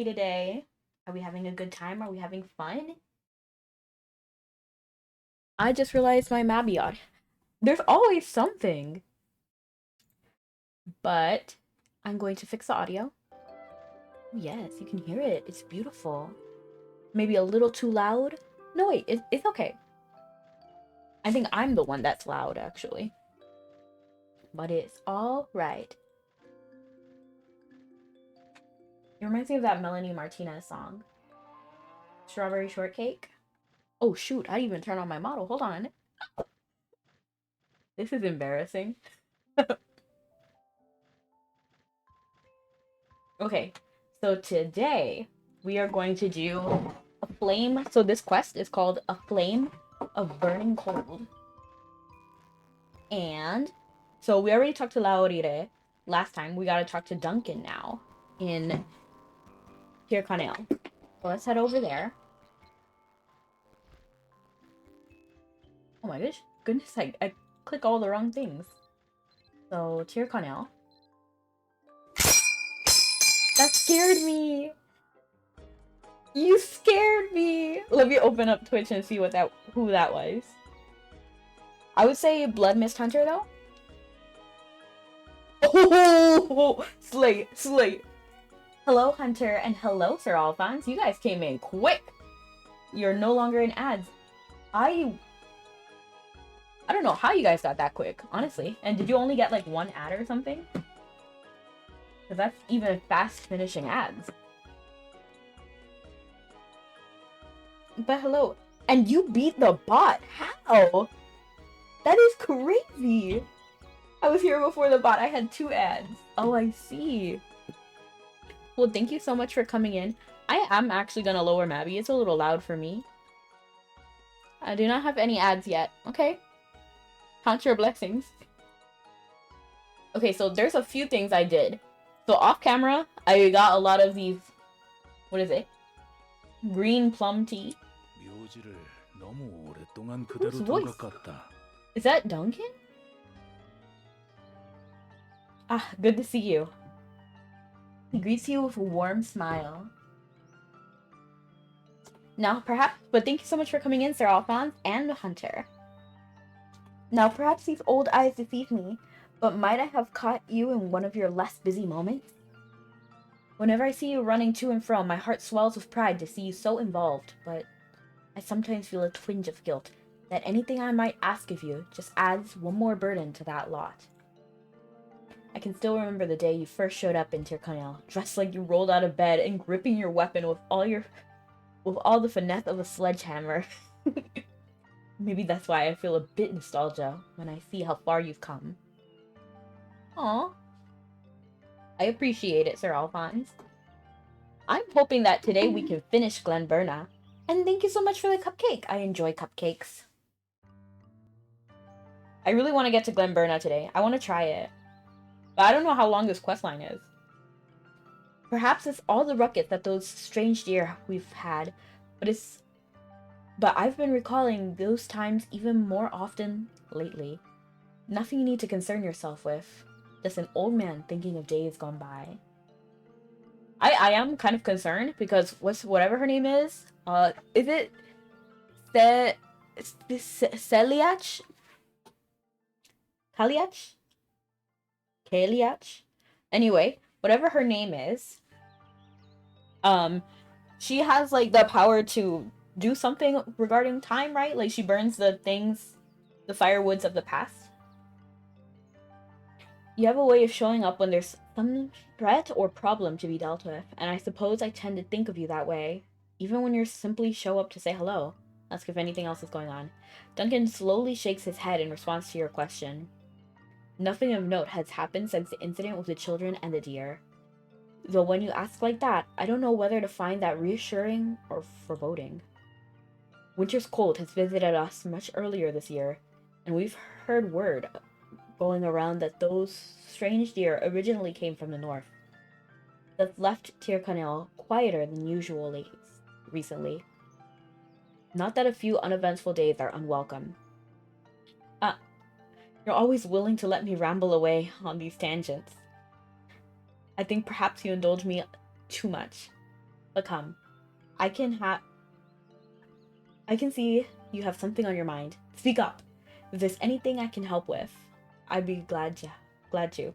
Today? Are we having a good time? Are we having fun? I just realized my Mabinogi. There's always something. But I'm going to fix the audio. Yes, you can hear it. It's beautiful. Maybe a little too loud? No, wait, it's okay. I think I'm the one that's loud, actually. But it's all right. It reminds me of that Melanie Martinez song. Strawberry Shortcake. Oh, shoot, I didn't even turn on my model. Hold on. This is embarrassing. Okay, so today we are going to do a flame. So this quest is called A Flame of Burning Cold. And so we already talked to Laurire last time. We gotta talk to Duncan now in Tircanel. So let's head over there. Oh my goodness, I click all the wrong things. So Tircanel. That scared me. You scared me. Let me open up Twitch and see who that was. I would say Blood Mist Hunter though. Oh, slay. Hello, Hunter, and hello, Sir Alphonse. You guys came in quick. You're no longer in ads. I don't know how you guys got that quick, honestly. And did you only get like one ad or something? Because that's even fast finishing ads. But hello. And you beat the bot. How? That is crazy. I was here before the bot. I had 2 ads. Oh, I see. Well, thank you so much for coming in. I am actually gonna lower Mabby. It's a little loud for me. I do not have any ads yet. Okay. Count your blessings. Okay, so there's a few things I did. So off camera, I got a lot of these... What is it? Green plum tea. Whose voice? Is that Duncan? Ah, good to see you. He greets you with a warm smile. Now, perhaps... But thank you so much for coming in, Sir Alphonse and the Hunter. Now, perhaps these old eyes deceive me, but might I have caught you in one of your less busy moments? Whenever I see you running to and fro, my heart swells with pride to see you so involved, but I sometimes feel a twinge of guilt that anything I might ask of you just adds one more burden to that lot. I can still remember the day you first showed up in Tircanel, dressed like you rolled out of bed and gripping your weapon with all the finesse of a sledgehammer. Maybe that's why I feel a bit nostalgia when I see how far you've come. Aw. I appreciate it, Sir Alphonse. I'm hoping that today we can finish Glenburna. And thank you so much for the cupcake. I enjoy cupcakes. I really want to get to Glenburna today. I want to try it. But I don't know how long this questline is. Perhaps it's all the ruckus that those strange deer we've had, but I've been recalling those times even more often lately. Nothing you need to concern yourself with. Just an old man thinking of days gone by. I am kind of concerned because whatever her name is it Celiach? Kaliach? Kaliach? Anyway, whatever her name is, she has like the power to do something regarding time, right? Like she burns the firewoods of the past. You have a way of showing up when there's some threat or problem to be dealt with, and I suppose I tend to think of you that way, even when you simply show up to say hello, ask if anything else is going on. Duncan slowly shakes his head in response to your question. Nothing of note has happened since the incident with the children and the deer. Though when you ask like that, I don't know whether to find that reassuring or foreboding. Winter's cold has visited us much earlier this year, and we've heard word going around that those strange deer originally came from the north. That's left Tircanel quieter than usual recently. Not that a few uneventful days are unwelcome. You're always willing to let me ramble away on these tangents. I think perhaps you indulge me too much. But come, I can see you have something on your mind. Speak up. If there's anything I can help with, I'd be glad to. Glad to.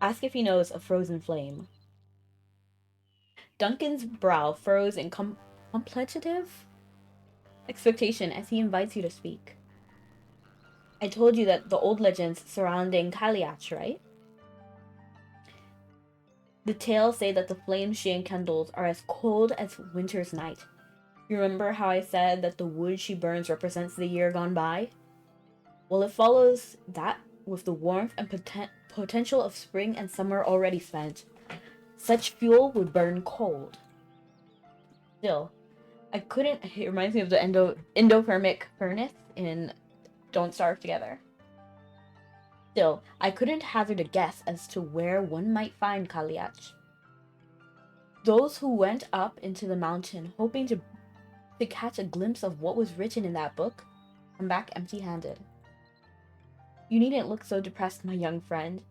Ask if he knows a frozen flame. Duncan's brow furrows in contemplative expectation as he invites you to speak. I told you that the old legends surrounding Kaliach, right? The tales say that the flames she enkindles are as cold as winter's night. You remember how I said that the wood she burns represents the year gone by? Well, it follows that with the warmth and potential of spring and summer already spent. Such fuel would burn cold. Still, I couldn't. It reminds me of the endothermic furnace in Don't Starve Together. Still, I couldn't hazard a guess as to where one might find Kaliach. Those who went up into the mountain hoping to catch a glimpse of what was written in that book come back empty-handed. You needn't look so depressed, my young friend.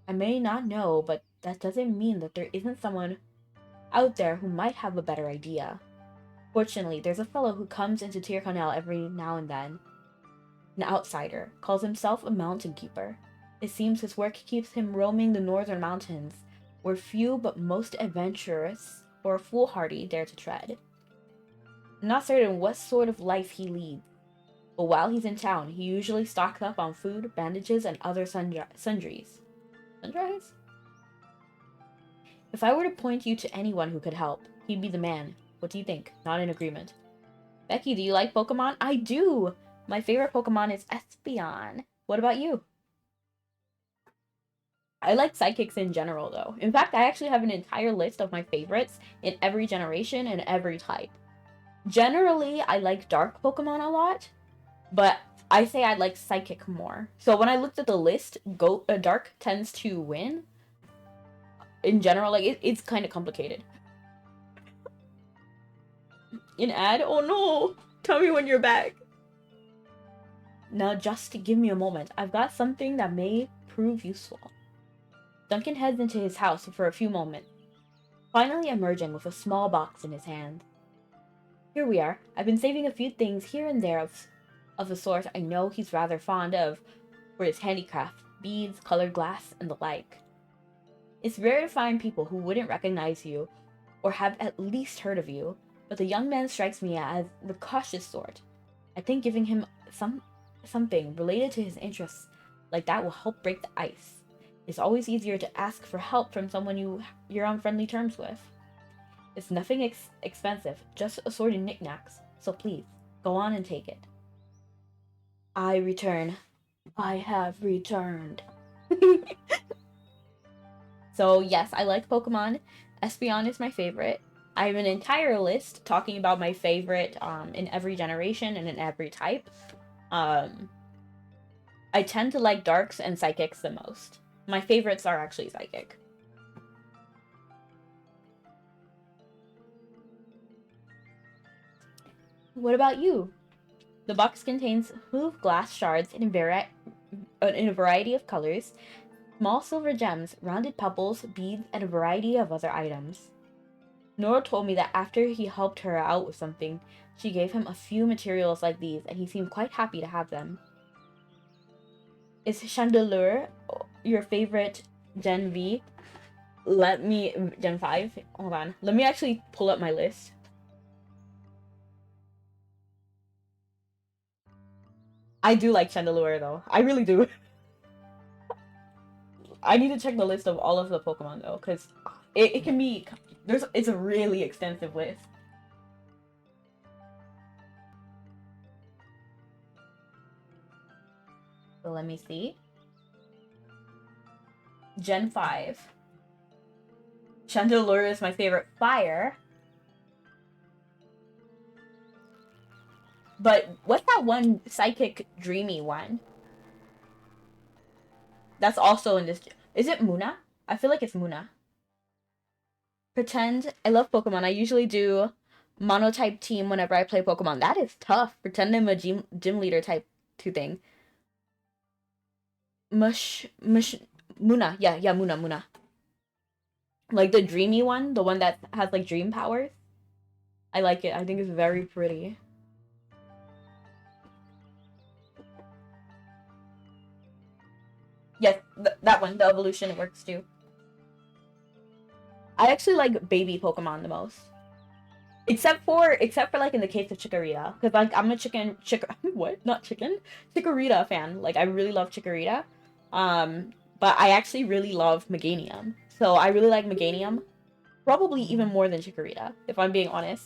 I may not know, but that doesn't mean that there isn't someone out there who might have a better idea. Fortunately, there's a fellow who comes into Tyrconnell every now and then. An outsider, calls himself a mountain keeper. It seems his work keeps him roaming the northern mountains, where few but most adventurous or foolhardy dare to tread. I'm not certain what sort of life he leads, but while he's in town, he usually stocks up on food, bandages, and other sundries. Sundries? If I were to point you to anyone who could help, he'd be the man. What do you think? Not in agreement. Becky, do you like Pokemon? I do! My favorite Pokemon is Espeon. What about you? I like psychics in general, though. In fact, I actually have an entire list of my favorites in every generation and every type. Generally, I like dark Pokemon a lot, but I say I like psychic more. So when I looked at the list, dark tends to win. In general, like, it's kind of complicated. An ad? Oh no! Tell me when you're back. Now just give me a moment. I've got something that may prove useful. Duncan heads into his house for a few moments, finally emerging with a small box in his hand. Here we are. I've been saving a few things here and there of a sort I know he's rather fond of for his handicraft, beads, colored glass, and the like. It's rare to find people who wouldn't recognize you or have at least heard of you, but the young man strikes me as the cautious sort. I think giving him something related to his interests like that will help break the ice. It's always easier to ask for help from someone you're on friendly terms with. It's nothing expensive, just assorted knickknacks, so please, go on and take it. I return. I have returned. So yes, I like Pokemon. Espeon is my favorite. I have an entire list talking about my favorite in every generation and in every type. I tend to like darks and psychics the most. My favorites are actually psychic. What about you? The box contains smooth glass shards in a variety of colors, small silver gems, rounded pebbles, beads, and a variety of other items. Nora told me that after he helped her out with something, she gave him a few materials like these, and he seemed quite happy to have them. Is Chandelure your favorite Gen V? Gen 5? Hold on. Let me actually pull up my list. I do like Chandelure, though. I really do. I need to check the list of all of the Pokemon, though, because it can be... It's a really extensive list. So let me see. Gen 5. Chandelure is my favorite fire. But what's that one psychic dreamy one? That's also in this. Is it Muna? I feel like it's Muna. Pretend. I love Pokemon. I usually do monotype team whenever I play Pokemon. That is tough. Pretend I'm a gym leader type 2 thing. Muna. Yeah, Muna. Like the dreamy one, the one that has like dream powers. I like it. I think it's very pretty. Yes, that one, the evolution works too. I actually like baby Pokemon the most. Except for like in the case of Chikorita, because like I'm a what? Not chicken? Chikorita fan. Like I really love Chikorita. But I actually really love Meganium. So I really like Meganium. Probably even more than Chikorita, if I'm being honest.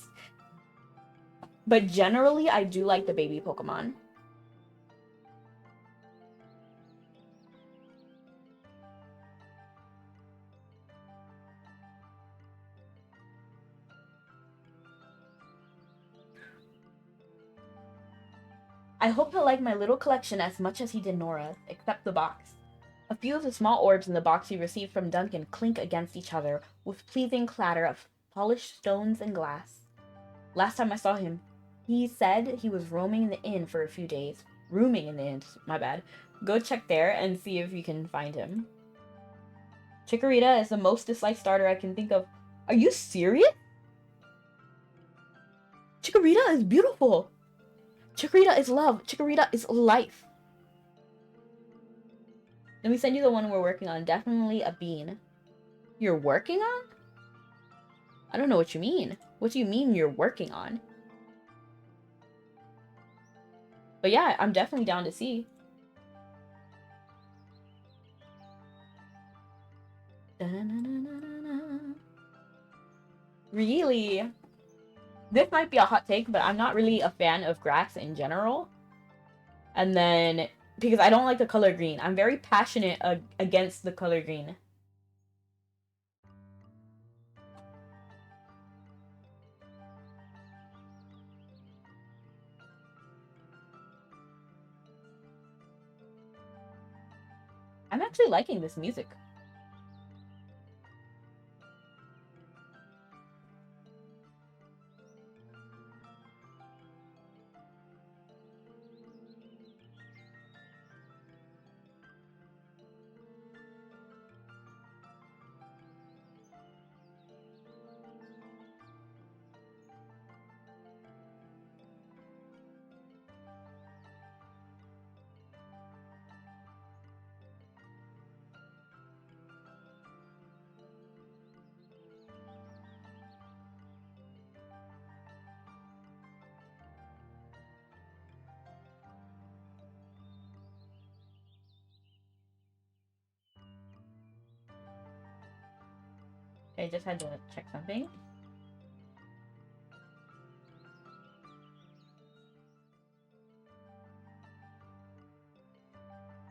But generally, I do like the baby Pokemon. I hope he'll like my little collection as much as he did Nora's, except the box. A few of the small orbs in the box he received from Duncan clink against each other with pleasing clatter of polished stones and glass. Last time I saw him, he said he was roaming in the inn for a few days. Rooming in the inn, my bad. Go check there and see if you can find him. Chikorita is the most disliked starter I can think of. Are you serious? Chikorita is beautiful. Chikorita is love. Chikorita is life. Let me send you the one we're working on. Definitely a bean. You're working on? I don't know what you mean. What do you mean you're working on? But yeah, I'm definitely down to see. Really? This might be a hot take, but I'm not really a fan of grass in general. And then, because I don't like the color green. I'm very passionate against the color green. I'm actually liking this music. I just had to check something.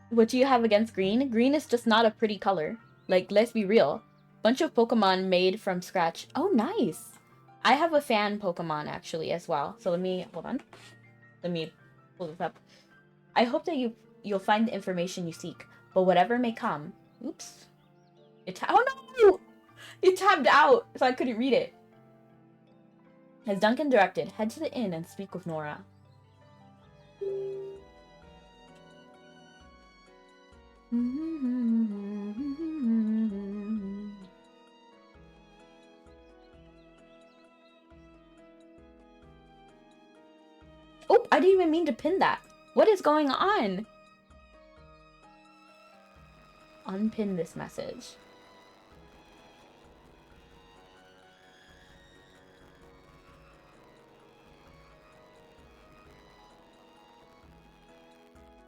What do you have against green? Green is just not a pretty color. Like, let's be real. Bunch of Pokemon made from scratch. Oh, nice. I have a fan Pokemon, actually, as well. So let me, hold on. Let me pull this up. I hope that you'll find the information you seek. But whatever may come. Oops. Oh, no! It tabbed out, so I couldn't read it. As Duncan directed, head to the inn and speak with Nora. Oh, I didn't even mean to pin that. What is going on? Unpin this message.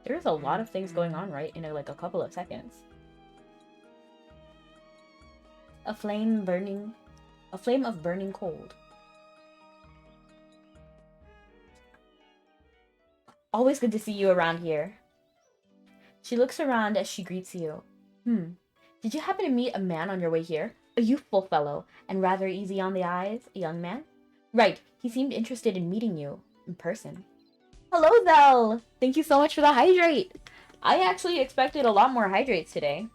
There's a lot of things going on, right? In like a couple of seconds. A flame of burning cold. Always good to see you around here. She looks around as she greets you. Did you happen to meet a man on your way here? A youthful fellow, and rather easy on the eyes, a young man? Right, he seemed interested in meeting you in person. Hello, Zell! Thank you so much for the hydrate! I actually expected a lot more hydrates today.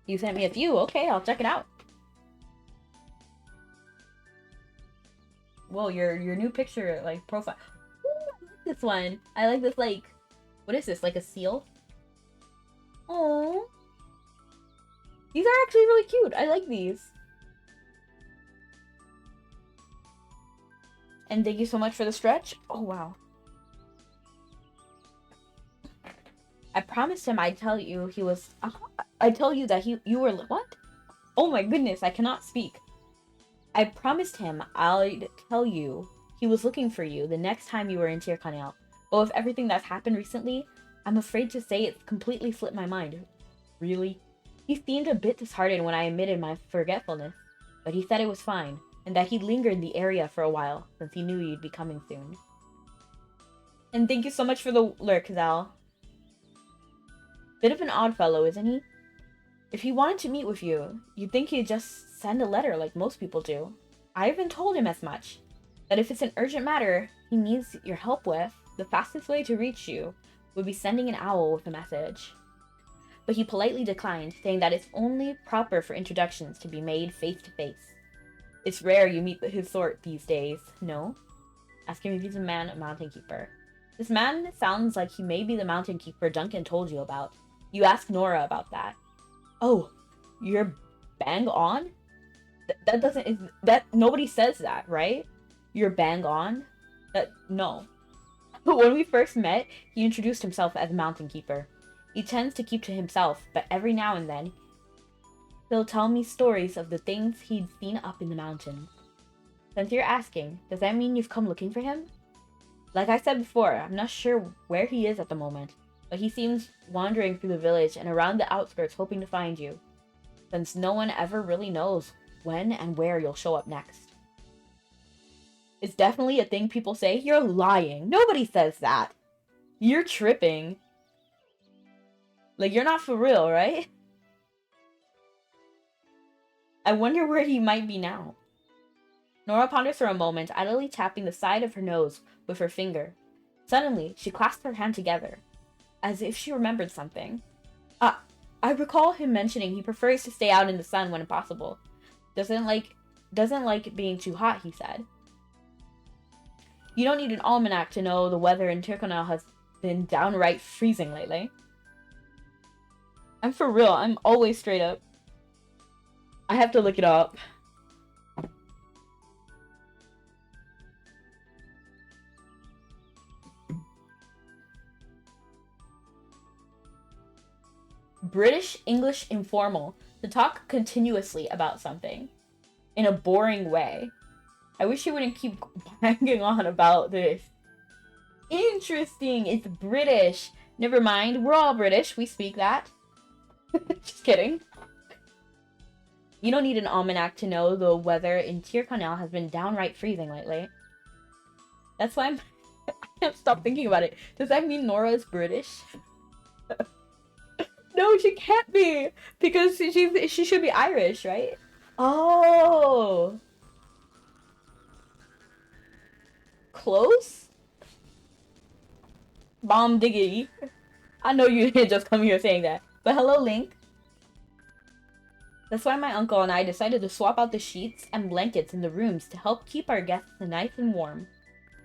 You sent me a few. Okay, I'll check it out. Whoa, your new picture, like, profile. Ooh, I like this one. I like this, like... What is this? Like a seal? Oh. These are actually really cute. I like these. And thank you so much for the stretch. Oh, wow. I promised him I'd tell you he was... I'd tell you that you were... What? Oh my goodness, I cannot speak. I promised him I'd tell you he was looking for you the next time you were in Tirkanel. But with everything that's happened recently, I'm afraid to say it's completely slipped my mind. Really? He seemed a bit disheartened when I admitted my forgetfulness, but he said it was fine, and that he'd linger in the area for a while, since he knew you'd be coming soon. And thank you so much for the lurk, Zal. Bit of an odd fellow, isn't he? If he wanted to meet with you, you'd think he'd just send a letter like most people do. I even told him as much. That if it's an urgent matter he needs your help with, the fastest way to reach you would be sending an owl with a message. But he politely declined, saying that it's only proper for introductions to be made face to face. It's rare you meet his sort these days, no? Asking if he's a mountain keeper. This man sounds like he may be the mountain keeper Duncan told you about. You asked Nora about that. Oh, you're bang on? That doesn't... Nobody says that, right? You're bang on? No. But when we first met, he introduced himself as a mountain keeper. He tends to keep to himself, but every now and then, he'll tell me stories of the things he'd seen up in the mountains. Since you're asking, does that mean you've come looking for him? Like I said before, I'm not sure where he is at the moment, but he seems wandering through the village and around the outskirts hoping to find you, since no one ever really knows when and where you'll show up next. It's definitely a thing people say. You're lying. Nobody says that. You're tripping. Like, you're not for real, right? I wonder where he might be now. Nora ponders for a moment, idly tapping the side of her nose with her finger. Suddenly, she clasped her hand together, as if she remembered something. I recall him mentioning he prefers to stay out in the sun when possible. Doesn't like being too hot, he said. You don't need an almanac to know the weather in Tirconel has been downright freezing lately. I'm for real, I'm always straight up. I have to look it up. British English informal, to talk continuously about something in a boring way. I wish you wouldn't keep banging on about this. Interesting, it's British. Never mind, we're all British, we speak that. Just kidding. You don't need an almanac to know the weather in Tirconel has been downright freezing lately. That's why I can't stop thinking about it. Does that mean Nora is British? No, she can't be! Because she should be Irish, right? Oh! Close? Bomb diggity. I know you didn't just come here saying that. But hello, Link. That's why my uncle and I decided to swap out the sheets and blankets in the rooms to help keep our guests nice and warm.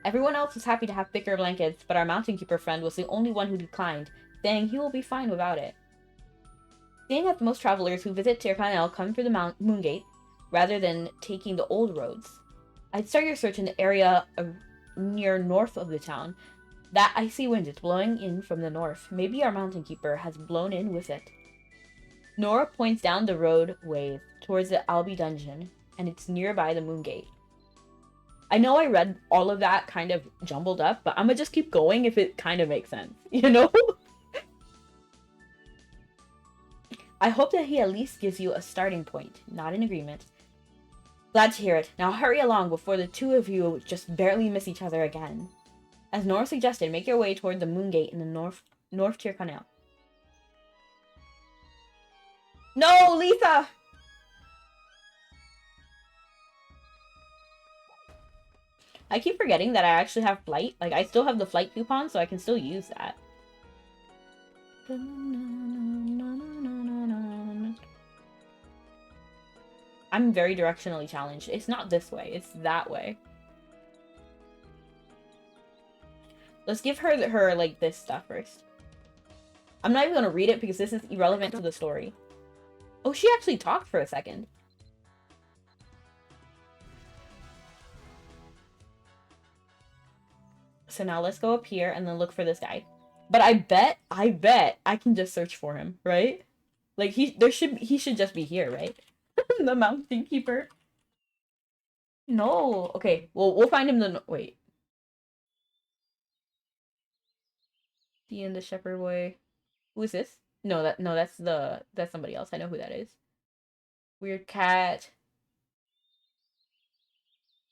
Everyone else was happy to have thicker blankets, but our mountain keeper friend was the only one who declined, saying he will be fine without it. Seeing as most travelers who visit Tircanel come through the Moongate, rather than taking the old roads, I'd start your search in the area near north of the town. That icy wind is blowing in from the north. Maybe our mountain keeper has blown in with it. Nora points down the roadways towards the Albi dungeon, and it's nearby the Moongate. I know I read all of that kind of jumbled up, but I'm gonna just keep going if it kind of makes sense, you know? I hope that he at least gives you a starting point, not an agreement. Glad to hear it. Now hurry along before the two of you just barely miss each other again. As Nora suggested, make your way toward the Moongate in the North Tirconel. No, Lisa! I keep forgetting that I actually have flight. Like, I still have the flight coupon, so I can still use that. I'm very directionally challenged. It's not this way, it's that way. Let's give her like, this stuff first. I'm not even gonna read it because this is irrelevant to the story. Oh, she actually talked for a second. So now let's go up here and then look for this guy. But I bet I can just search for him, right? Like he should just be here, right? The mountain keeper. No. Okay. Well, we'll find him the wait. He and the shepherd boy. Who is this? No, that's somebody else. I know who that is. Weird cat.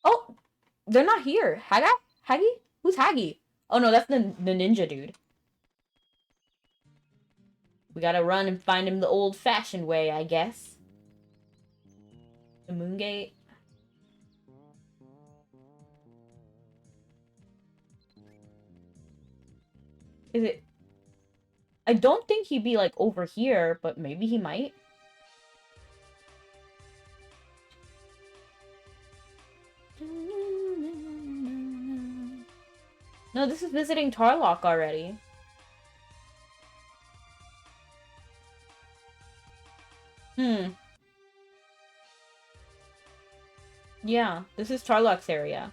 Oh, they're not here. Haggy? Who's Haggy? Oh no, that's the ninja dude. We gotta run and find him the old-fashioned way, I guess. The moon gate. Is it? I don't think he'd be like over here, but maybe he might. No, this is visiting Tarlock already. Yeah, this is Tarlock's area.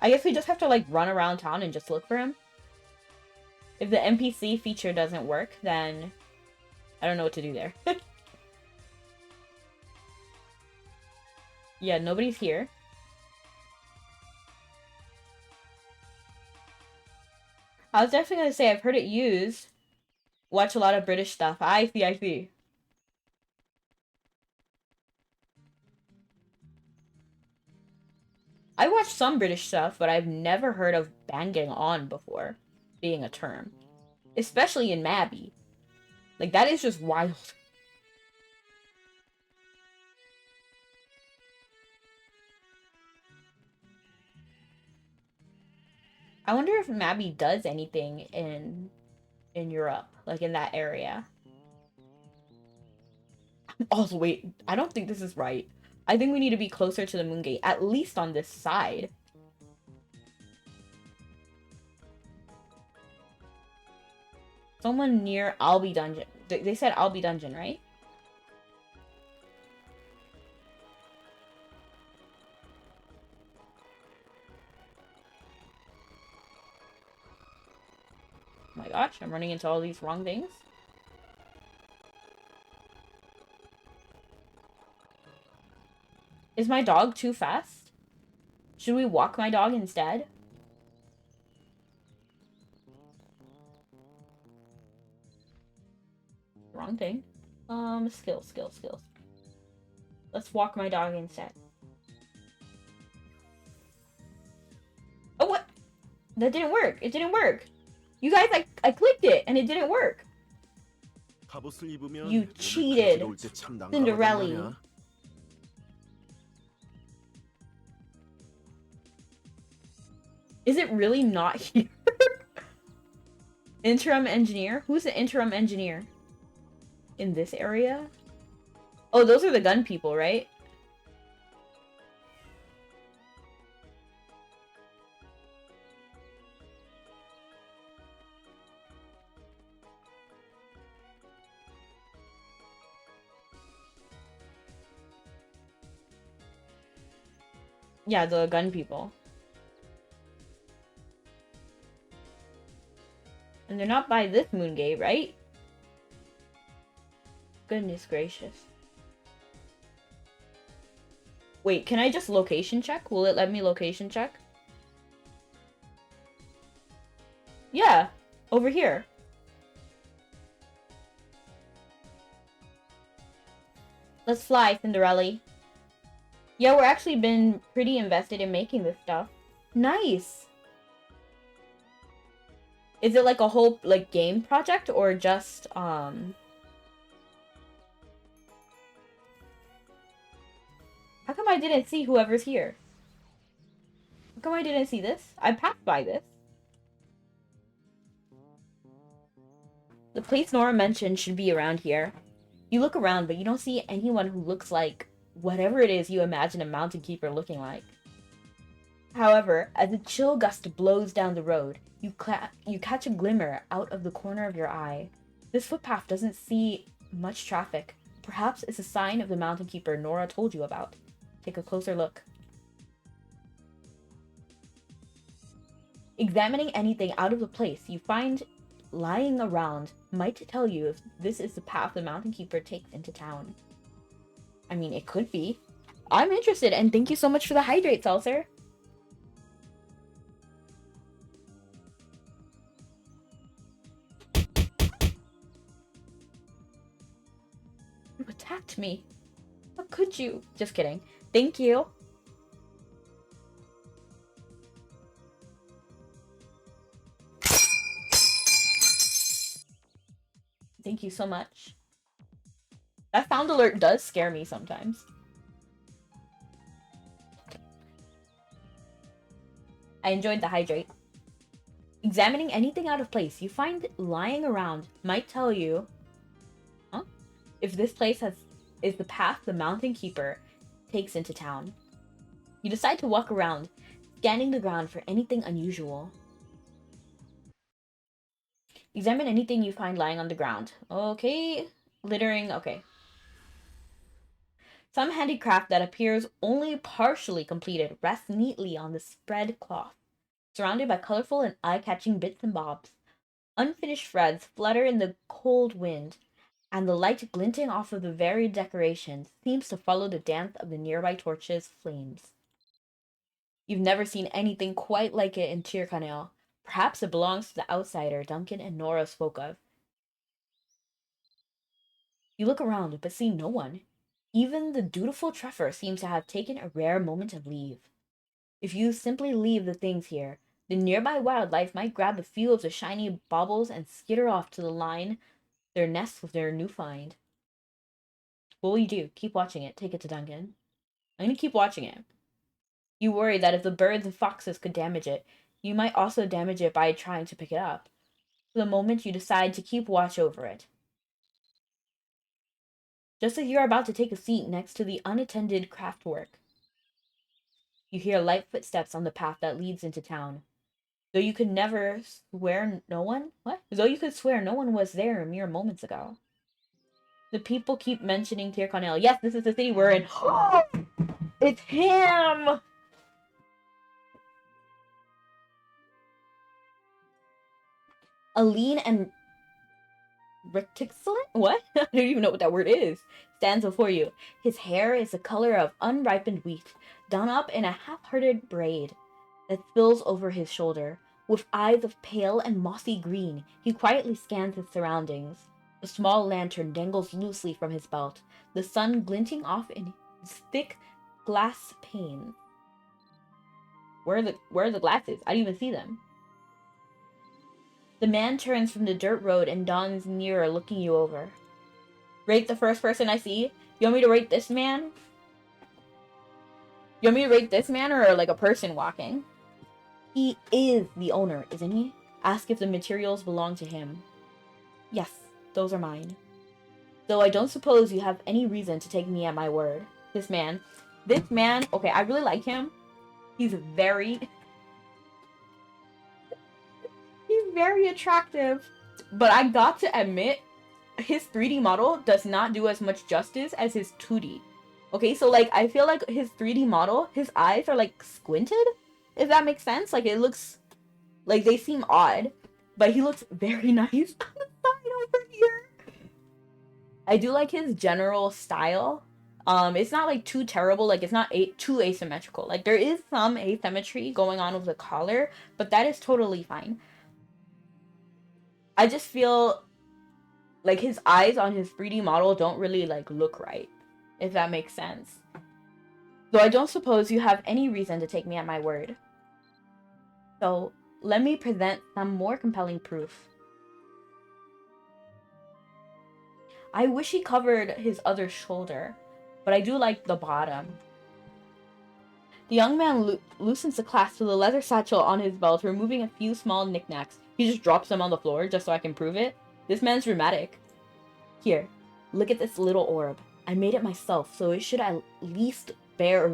I guess we just have to, like, run around town and just look for him. If the NPC feature doesn't work, then I don't know what to do there. Yeah, nobody's here. I was definitely gonna say, I've heard it used. Watch a lot of British stuff. I see, I see. I watch some British stuff, but I've never heard of banging on before being a term. Especially in Mabby. Like, that is just wild. I wonder if Mabby does anything in Europe, like in that area. Also, wait, I don't think this is right. I think we need to be closer to the moon gate, at least on this side. Someone near Albi Dungeon. They said Albi Dungeon, right? Oh my gosh, I'm running into all these wrong things. Is my dog too fast? Should we walk my dog instead? Wrong thing. Skills. Let's walk my dog instead. Oh, what? That didn't work. It didn't work. You guys, I clicked it and it didn't work. You cheated, Cinderella. Is it really not here? Interim engineer? Who's the interim engineer? In this area? Oh, those are the gun people, right? Yeah, the gun people. And they're not by this moon gate, right? Goodness gracious. Wait, can I just location check? Will it let me location check? Yeah, over here. Let's fly, Cinderella. Yeah, we're actually been pretty invested in making this stuff. Nice! Is it like a whole, like, game project or just, How come I didn't see whoever's here? How come I didn't see this? I passed by this. The place Nora mentioned should be around here. You look around, but you don't see anyone who looks like whatever it is you imagine a mountain keeper looking like. However, as a chill gust blows down the road, you catch a glimmer out of the corner of your eye. This footpath doesn't see much traffic. Perhaps it's a sign of the mountain keeper Nora told you about. Take a closer look. Examining anything out of the place you find lying around might tell you if this is the path the mountain keeper takes into town. I mean, it could be. I'm interested, and thank you so much for the hydrate, Seltzer. You attacked me. How could you? Just kidding. Thank you. Thank you so much. That sound alert does scare me sometimes. I enjoyed the hydrate. Examining anything out of place you find lying around might tell you if this place is the path the mountain keeper takes into town. You decide to walk around, scanning the ground for anything unusual. Examine anything you find lying on the ground. Okay. Littering, okay. Some handicraft that appears only partially completed rests neatly on the spread cloth, surrounded by colorful and eye-catching bits and bobs. Unfinished threads flutter in the cold wind, and the light glinting off of the varied decorations seems to follow the dance of the nearby torches' flames. You've never seen anything quite like it in Tyrconnell. Perhaps it belongs to the outsider Duncan and Nora spoke of. You look around, but see no one. Even the dutiful Treffer seems to have taken a rare moment of leave. If you simply leave the things here, the nearby wildlife might grab a few of the shiny baubles and skitter off to line their nests with their new find. What will you do? Keep watching it. Take it to Duncan. I'm gonna keep watching it. You worry that if the birds and foxes could damage it, you might also damage it by trying to pick it up. For the moment, you decide to keep watch over it. Just as you are about to take a seat next to the unattended craftwork, you hear light footsteps on the path that leads into town. Though you could never swear no one? What? Though you could swear no one was there mere moments ago. The people keep mentioning Tyrconnell. Yes, this is the city we're in. Oh, it's him! A lean and reticulate? What? I don't even know what that word is. Stands before you. His hair is the color of unripened wheat, done up in a half-hearted braid that spills over his shoulder. With eyes of pale and mossy green, he quietly scans his surroundings. A small lantern dangles loosely from his belt, the sun glinting off in his thick glass panes. Where are the glasses? I didn't even see them. The man turns from the dirt road and dawns nearer, looking you over. Rate the first person I see? You want me to rate this man? You want me to rate this man or like a person walking? He is the owner, isn't he? Ask if the materials belong to him. Yes, those are mine. Though I don't suppose you have any reason to take me at my word. This man, okay, I really like him. He's very attractive. But I got to admit, his 3D model does not do as much justice as his 2D. Okay, so like, I feel like his 3D model, his eyes are like squinted, if that makes sense. Like, it looks like they seem odd, but he looks very nice on the side over here. I do like his general style. It's not like too terrible, like it's not too asymmetrical. Like, there is some asymmetry going on with the collar, but that is totally fine. I just feel like his eyes on his 3D model don't really like look right, if that makes sense. Though I don't suppose you have any reason to take me at my word. So let me present some more compelling proof. I wish he covered his other shoulder, but I do like the bottom. The young man loosens the clasp of the leather satchel on his belt, removing a few small knickknacks. He just drops them on the floor just so I can prove it. This man's dramatic. Here, look at this little orb. I made it myself, so it should at least bear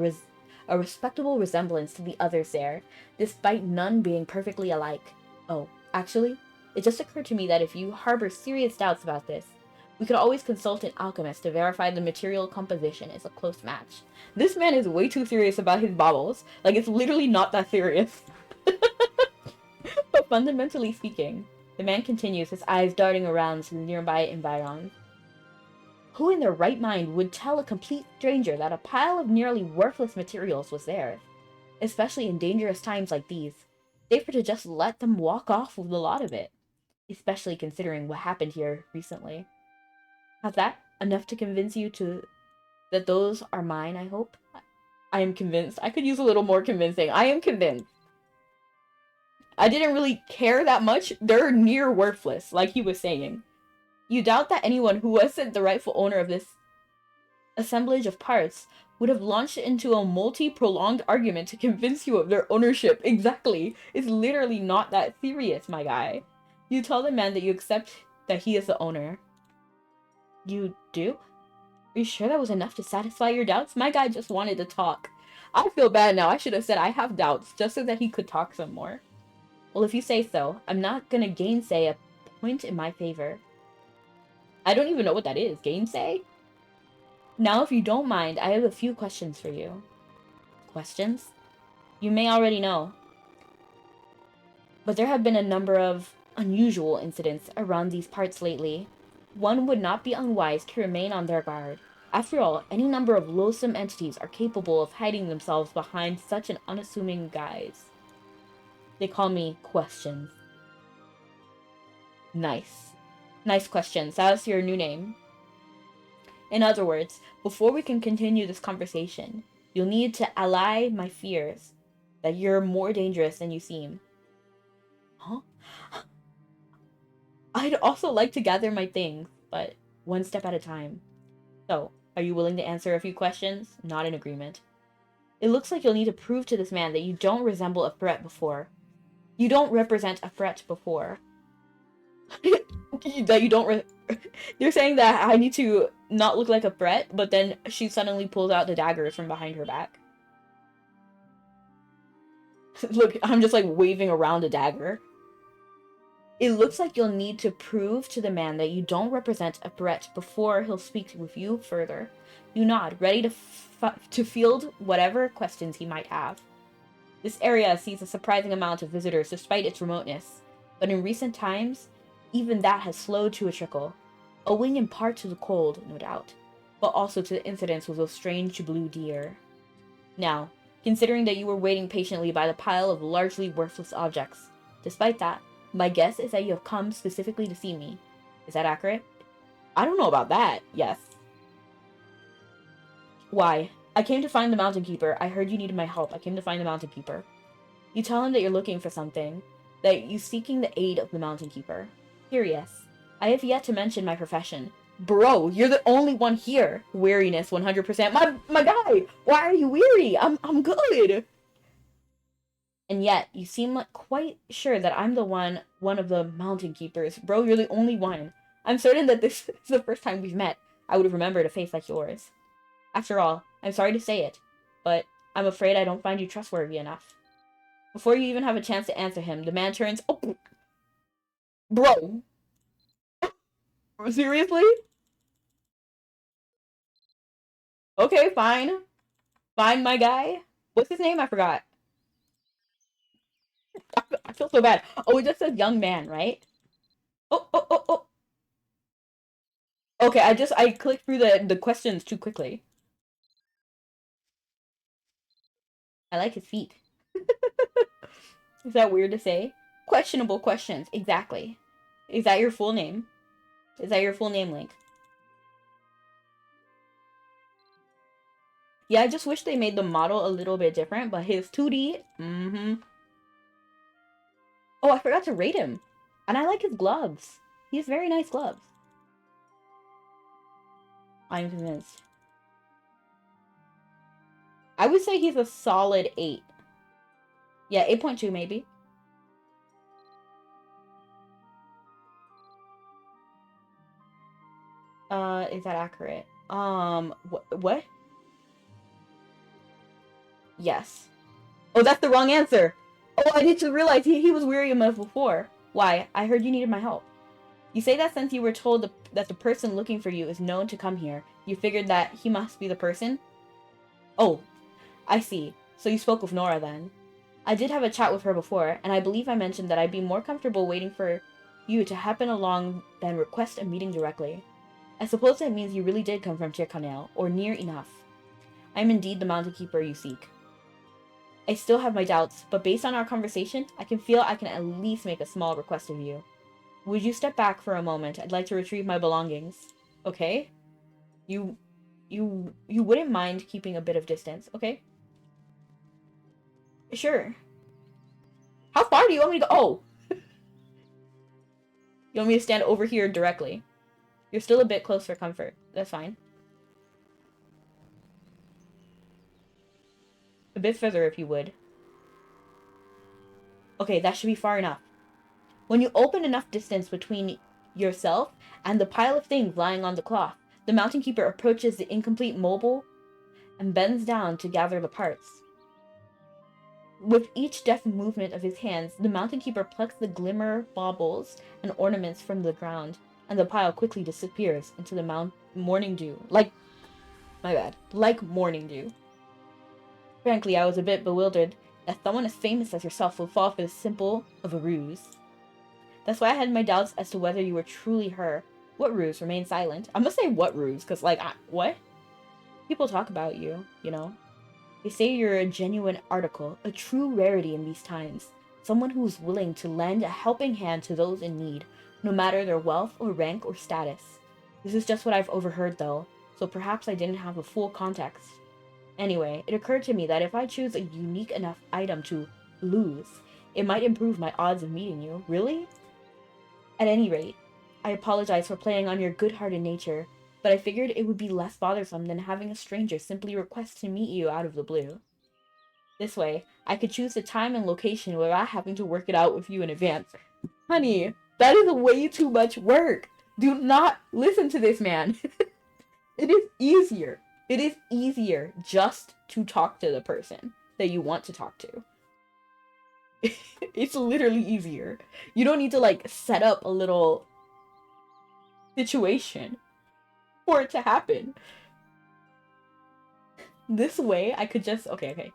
a respectable resemblance to the others there, despite none being perfectly alike. Oh, actually, it just occurred to me that if you harbor serious doubts about this, we could always consult an alchemist to verify the material composition is a close match. This man is way too serious about his baubles. Like, it's literally not that serious. But fundamentally speaking, the man continues, his eyes darting around to the nearby environs. Who in their right mind would tell a complete stranger that a pile of nearly worthless materials was theirs? Especially in dangerous times like these. Safer to just let them walk off with a lot of it. Especially considering what happened here recently. Has that enough to convince you that those are mine, I hope? I am convinced. I could use a little more convincing. I am convinced. I didn't really care that much. They're near worthless, like he was saying. You doubt that anyone who wasn't the rightful owner of this assemblage of parts would have launched into a multi-prolonged argument to convince you of their ownership. Exactly. It's literally not that serious, my guy. You tell the man that you accept that he is the owner. You do? Are you sure that was enough to satisfy your doubts? My guy just wanted to talk. I feel bad now. I should have said I have doubts, just so that he could talk some more. Well, if you say so, I'm not gonna gainsay a point in my favor. I don't even know what that is. Gainsay? Now, if you don't mind, I have a few questions for you. Questions? You may already know, but there have been a number of unusual incidents around these parts lately. One would not be unwise to remain on their guard. After all, any number of loathsome entities are capable of hiding themselves behind such an unassuming guise. They call me Questions. Nice. Nice Questions. That's your new name. In other words, before we can continue this conversation, you'll need to allay my fears that you're more dangerous than you seem. Huh? I'd also like to gather my things, but one step at a time. So, are you willing to answer a few questions? Not in agreement. It looks like you'll need to prove to this man that you don't resemble a threat before. You don't represent a threat before. That you don't You're saying that I need to not look like a threat, but then she suddenly pulls out the daggers from behind her back. Look, I'm just like waving around a dagger. It looks like you'll need to prove to the man that you don't represent a threat before he'll speak with you further. You nod, ready to field whatever questions he might have. This area sees a surprising amount of visitors despite its remoteness, but in recent times, even that has slowed to a trickle, owing in part to the cold, no doubt, but also to the incidents with those strange blue deer. Now, considering that you were waiting patiently by the pile of largely worthless objects, despite that, my guess is that you have come specifically to see me. Is that accurate? I don't know about that. Yes. Why? I came to find the Mountain Keeper. I heard you needed my help. I came to find the Mountain Keeper. You tell him that you're looking for something, that you're seeking the aid of the Mountain Keeper. Curious. I have yet to mention my profession. Bro, you're the only one here. Weariness, 100%. My guy, why are you weary? I'm good. And yet, you seem like quite sure that I'm the one of the Mountain Keepers. Bro, you're the only one. I'm certain that this is the first time we've met. I would have remembered a face like yours. After all, I'm sorry to say it, but I'm afraid I don't find you trustworthy enough. Before you even have a chance to answer him, the man turns. Oh, bro. Seriously? Okay, fine. Fine, my guy. What's his name? I forgot. I feel so bad. Oh, it just says young man, right? Oh, oh, oh, oh. Okay, I clicked through the questions too quickly. I like his feet. Is that weird to say? Questionable questions. Exactly. Is that your full name? Is that your full name, Link? Yeah, I just wish they made the model a little bit different, but his 2D, Oh, I forgot to rate him. And I like his gloves. He has very nice gloves. I'm convinced. I would say he's a solid 8. Yeah, 8.2 maybe. Is that accurate? What? Yes. Oh, that's the wrong answer! Oh, I didn't just realize he was weary enough before. Why? I heard you needed my help. You say that since you were told that the person looking for you is known to come here, you figured that he must be the person? Oh, I see. So you spoke with Nora then. I did have a chat with her before, and I believe I mentioned that I'd be more comfortable waiting for you to happen along than request a meeting directly. I suppose that means you really did come from Tirkanel, or near enough. I am indeed the Mountain Keeper you seek. I still have my doubts, but based on our conversation, I can feel I can at least make a small request of you. Would you step back for a moment? I'd like to retrieve my belongings. Okay? You wouldn't mind keeping a bit of distance, okay? Sure. How far do you want me to go? Oh! You want me to stand over here directly? You're still a bit close for comfort. That's fine. A bit further if you would. Okay, that should be far enough. When you open enough distance between yourself and the pile of things lying on the cloth, the Mountain Keeper approaches the incomplete mobile and bends down to gather the parts. With each deft movement of his hands, the Mountain Keeper plucks the glimmer baubles and ornaments from the ground, and the pile quickly disappears into the morning dew. Like morning dew. Frankly, I was a bit bewildered that someone as famous as yourself would fall for this simple of a ruse. That's why I had my doubts as to whether you were truly her. What ruse? Remain silent. I'm gonna say what ruse, because, what? People talk about you, you know. They say you're a genuine article, a true rarity in these times. Someone who's willing to lend a helping hand to those in need, no matter their wealth or rank or status. This is just what I've overheard, though, so perhaps I didn't have the full context. Anyway, it occurred to me that if I choose a unique enough item to lose, it might improve my odds of meeting you. Really? At any rate, I apologize for playing on your good-hearted nature, but I figured it would be less bothersome than having a stranger simply request to meet you out of the blue. This way, I could choose the time and location without having to work it out with you in advance. Honey, that is way too much work. Do not listen to this man. It is easier. It is easier just to talk to the person that you want to talk to. It's literally easier. You don't need to, set up a little situation for it to happen. This way, I could just... Okay.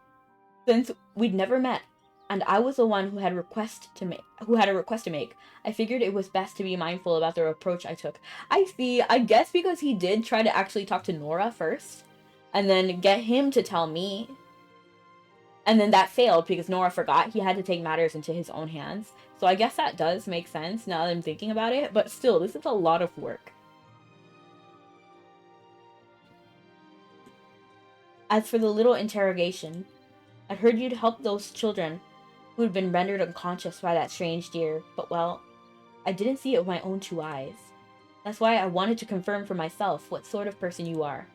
Since we'd never met, and I was the one who had a request to make, I figured it was best to be mindful about the approach I took. I see. I guess because he did try to actually talk to Nora first, and then get him to tell me, and then that failed because Nora forgot he had to take matters into his own hands. So I guess that does make sense now that I'm thinking about it, but still, this is a lot of work. As for the little interrogation, I heard you'd help those children who had been rendered unconscious by that strange deer, but well, I didn't see it with my own two eyes. That's why I wanted to confirm for myself what sort of person you are.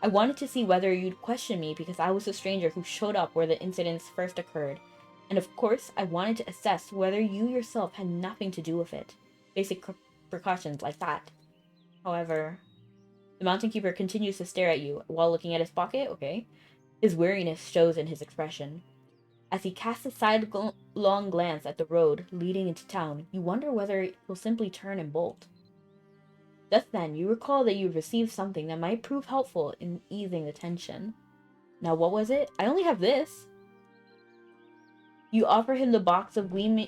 I wanted to see whether you'd question me because I was a stranger who showed up where the incidents first occurred, and of course I wanted to assess whether you yourself had nothing to do with it. Basic precautions like that. However, the Mountain Keeper continues to stare at you while looking at his pocket, okay? His weariness shows in his expression. As he casts a sidelong glance at the road leading into town, you wonder whether he'll simply turn and bolt. Just then, you recall that you received something that might prove helpful in easing the tension. Now, what was it? I only have this. You offer him the box of gleaming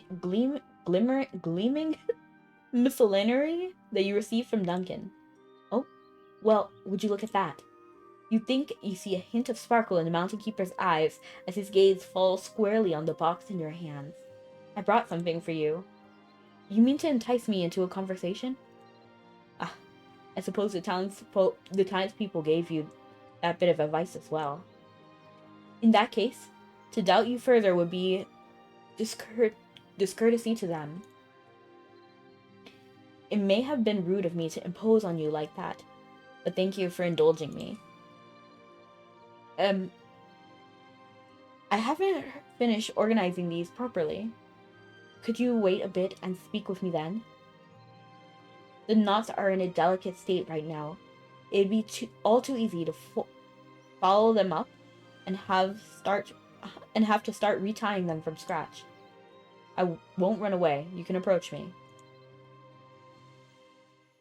miscellany that you received from Duncan. Oh, well, would you look at that? You think you see a hint of sparkle in the Mountain Keeper's eyes as his gaze falls squarely on the box in your hands. I brought something for you. You mean to entice me into a conversation? Ah, I suppose the townspeople gave you that bit of advice as well. In that case, to doubt you further would be discourtesy to them. It may have been rude of me to impose on you like that, but thank you for indulging me. I haven't finished organizing these properly. Could you wait a bit and speak with me then? The knots are in a delicate state right now. It'd be all too easy to follow them up and have to start retying them from scratch. I won't run away. You can approach me.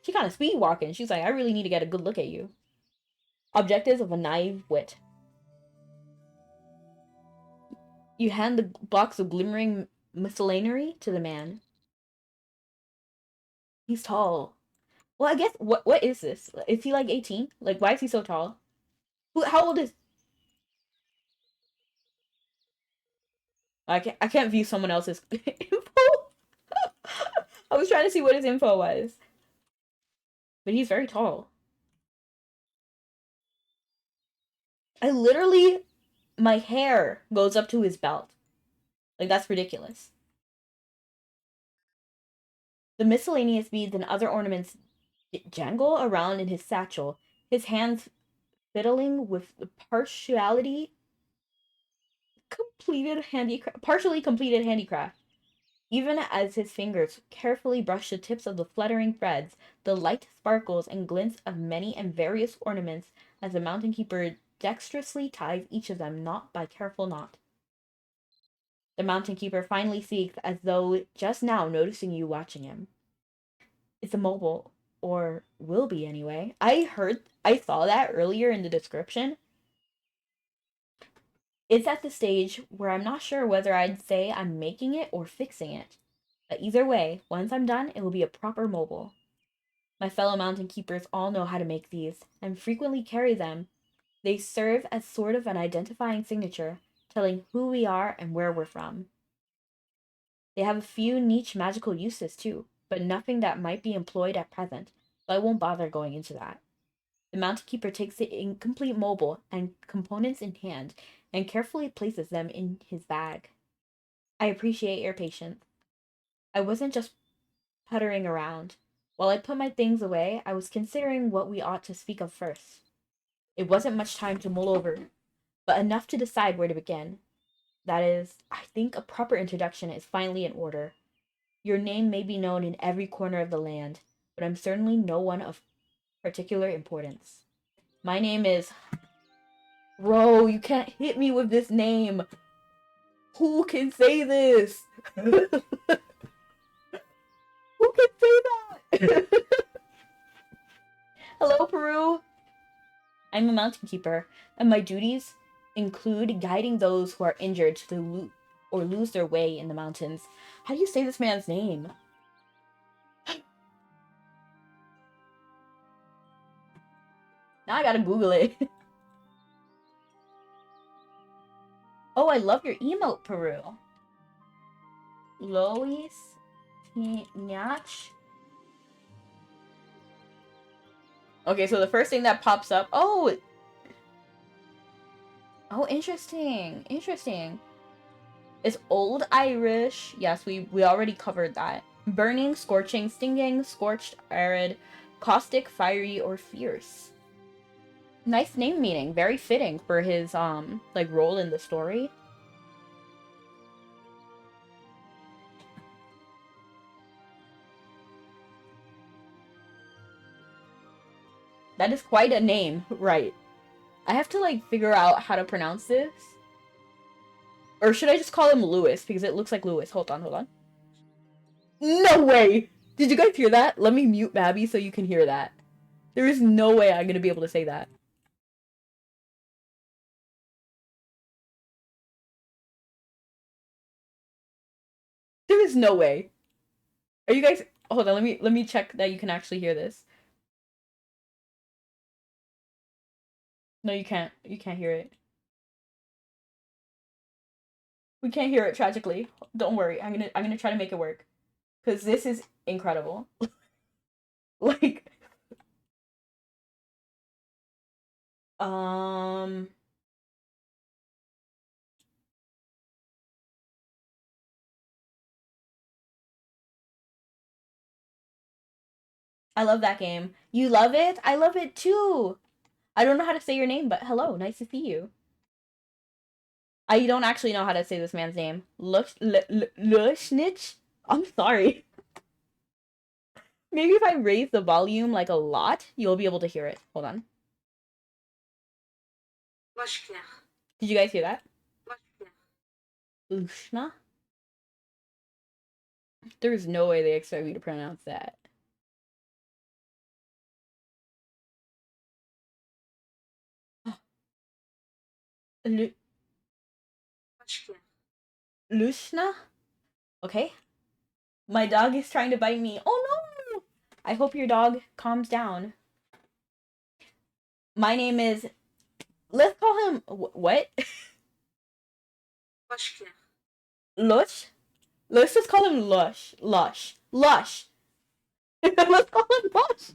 She kind of speed walking. She's like, I really need to get a good look at you. Objectives of a naive wit. You hand the box of glimmering miscellany to the man. He's tall. Well, I guess what is this? Is he like 18? Like, why is he so tall? How old is? I can't view someone else's info. I was trying to see what his info was, but he's very tall. I literally, my hair goes up to his belt. Like, that's ridiculous. The miscellaneous beads and other ornaments jangle around in his satchel, his hands fiddling with the partially completed handicraft. Even as his fingers carefully brush the tips of the fluttering threads, the light sparkles and glints of many and various ornaments as the mountain keeper dexterously ties each of them knot by careful knot. The mountain keeper finally speaks as though just now noticing you watching him. It's immobile, or will be anyway. I saw that earlier in the description. It's at the stage where I'm not sure whether I'd say I'm making it or fixing it. But either way, once I'm done, it will be a proper mobile. My fellow mountain keepers all know how to make these, and frequently carry them. They serve as sort of an identifying signature, telling who we are and where we're from. They have a few niche magical uses too, but nothing that might be employed at present, so I won't bother going into that. The mountain keeper takes the incomplete mobile and components in hand and carefully places them in his bag. I appreciate your patience. I wasn't just puttering around. While I put my things away, I was considering what we ought to speak of first. It wasn't much time to mull over, but enough to decide where to begin. That is, I think a proper introduction is finally in order. Your name may be known in every corner of the land, but I'm certainly no one of particular importance. My name is... Bro, you can't hit me with this name! Who can say this? Who can say that? Hello, Peru! I'm a mountain keeper, and my duties include guiding those who are injured or lose their way in the mountains. How do you say this man's name? Now I gotta Google it. Oh, I love your emote, Peru. Lois Tignach. Okay, so the first thing that pops up. Oh, interesting. Interesting. It's Old Irish. Yes, we already covered that. Burning, scorching, stinging, scorched, arid, caustic, fiery, or fierce. Nice name meaning. Very fitting for his like role in the story. That is quite a name, right? I have to like figure out how to pronounce this. Or should I just call him Lewis because it looks like Lewis? Hold on, hold on. No way! Did you guys hear that? Let me mute Mabby so you can hear that. There is no way I'm gonna be able to say that. There is no way. Are you guys... Hold on, let me check that you can actually hear this. No, you can't. You can't hear it. We can't hear it tragically. Don't worry. I'm gonna try to make it work. Cause this is incredible. Like um I love that game. You love it? I love it too. I don't know how to say your name, but hello, nice to see you. I don't actually know how to say this man's name. Lushnich? I'm sorry. Maybe if I raise the volume like a lot, you'll be able to hear it. Hold on. Did you guys hear that? Lushna? There's no way they expect me to pronounce that. Lu- Lushna? Okay. My dog is trying to bite me. Oh no! I hope your dog calms down. My name is. Let's call him. What? Lush? Let's just call him Lush. Lush. Lush! Let's call him Lush!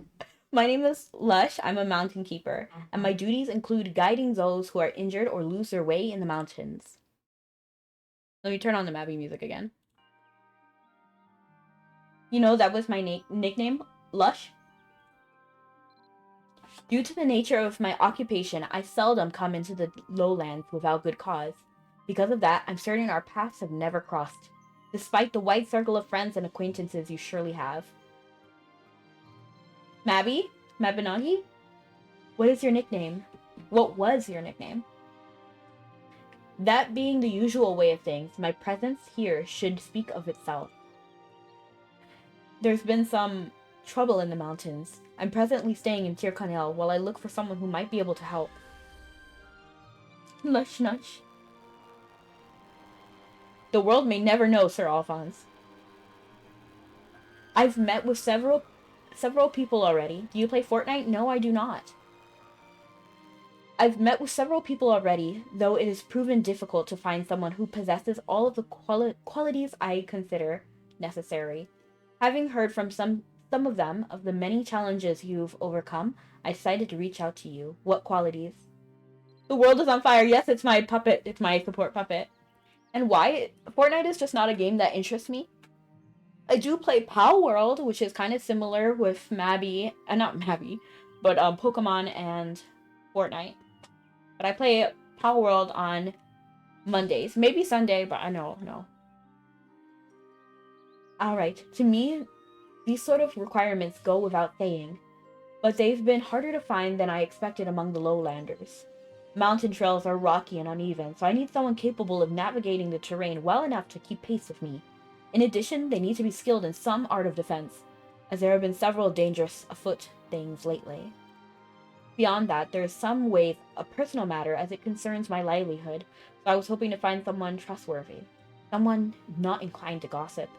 My name is Lush. I'm a mountain keeper, and my duties include guiding those who are injured or lose their way in the mountains. Let me turn on the Mabby music again. You know, that was my nickname, Lush. Due to the nature of my occupation, I seldom come into the lowlands without good cause. Because of that, I'm certain our paths have never crossed, despite the wide circle of friends and acquaintances you surely have. Mabby? Mabinogi? What is your nickname? What was your nickname? That being the usual way of things, my presence here should speak of itself. There's been some trouble in the mountains. I'm presently staying in Tirkanel while I look for someone who might be able to help. Lush nush. The world may never know, Sir Alphonse. I've met with several people already. Do you play Fortnite? No, I do not. I've met with several people already, though it has proven difficult to find someone who possesses all of the qualities I consider necessary. Having heard from some of them of the many challenges you've overcome, I decided to reach out to you. What qualities? The world is on fire. Yes, it's my puppet. It's my support puppet. And why? Fortnite is just not a game that interests me. I do play Pow World, which is kind of similar with Mabby, not Mabby, but Pokemon and Fortnite. But I play Pow World on Mondays, maybe Sunday, but I know, no. Alright, to me, these sort of requirements go without saying, but they've been harder to find than I expected among the lowlanders. Mountain trails are rocky and uneven, so I need someone capable of navigating the terrain well enough to keep pace with me. In addition, they need to be skilled in some art of defense, as there have been several dangerous afoot things lately. Beyond that, there is some ways a personal matter as it concerns my livelihood, so I was hoping to find someone trustworthy. Someone not inclined to gossip.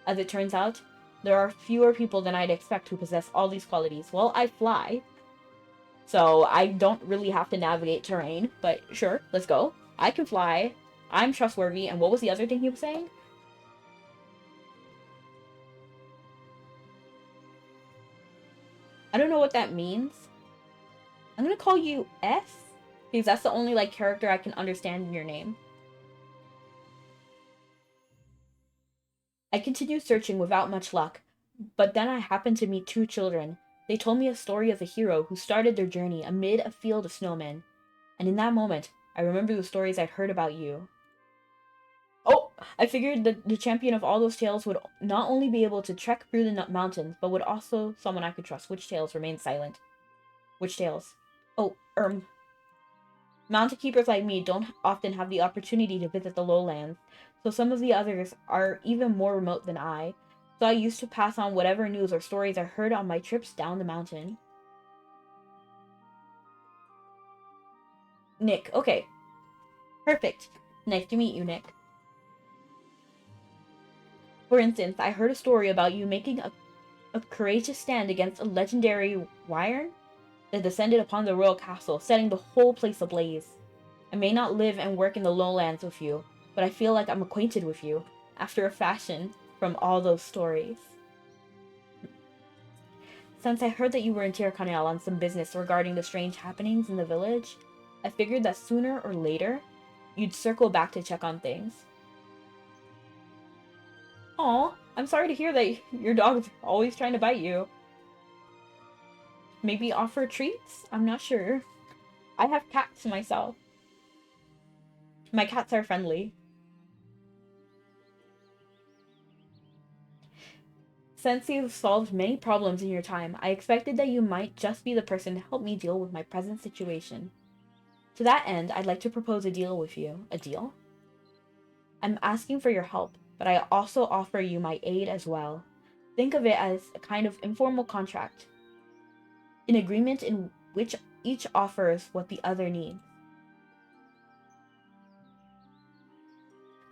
As it turns out, there are fewer people than I'd expect who possess all these qualities. Well, I fly, so I don't really have to navigate terrain, but sure, let's go. I can fly, I'm trustworthy, and what was the other thing he was saying? I don't know what that means. I'm gonna call you S, because that's the only, like, character I can understand in your name. I continued searching without much luck, but then I happened to meet two children. They told me a story of a hero who started their journey amid a field of snowmen, and in that moment, I remembered the stories I'd heard about you. Oh, I figured that the champion of all those tales would not only be able to trek through the mountains, but would also someone I could trust. Which tales remain silent? Which tales? Oh, mountain keepers like me don't often have the opportunity to visit the lowlands, so some of the others are even more remote than I. So I used to pass on whatever news or stories I heard on my trips down the mountain. Nick, okay, perfect. Nice to meet you, Nick. For instance, I heard a story about you making a courageous stand against a legendary Wyern that descended upon the royal castle, setting the whole place ablaze. I may not live and work in the lowlands with you, but I feel like I'm acquainted with you, after a fashion, from all those stories. Since I heard that you were in Tirkanel on some business regarding the strange happenings in the village, I figured that sooner or later, you'd circle back to check on things. Aw, I'm sorry to hear that your dog's always trying to bite you. Maybe offer treats? I'm not sure. I have cats myself. My cats are friendly. Since you've solved many problems in your time, I expected that you might just be the person to help me deal with my present situation. To that end, I'd like to propose a deal with you. A deal? I'm asking for your help, but I also offer you my aid as well. Think of it as a kind of informal contract, an agreement in which each offers what the other needs.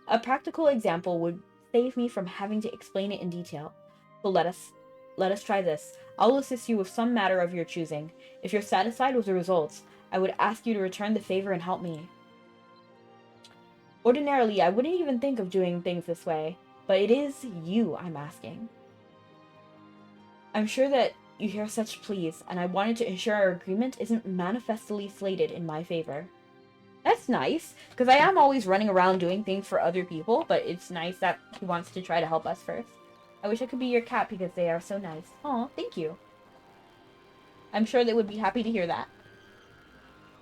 A practical example would save me from having to explain it in detail. So let us try this. I'll assist you with some matter of your choosing. If you're satisfied with the results, I would ask you to return the favor and help me. Ordinarily, I wouldn't even think of doing things this way, but it is you I'm asking. I'm sure that you hear such pleas, and I wanted to ensure our agreement isn't manifestly slated in my favor. That's nice, because I am always running around doing things for other people, but it's nice that he wants to try to help us first. I wish I could be your cat because they are so nice. Aw, thank you. I'm sure they would be happy to hear that.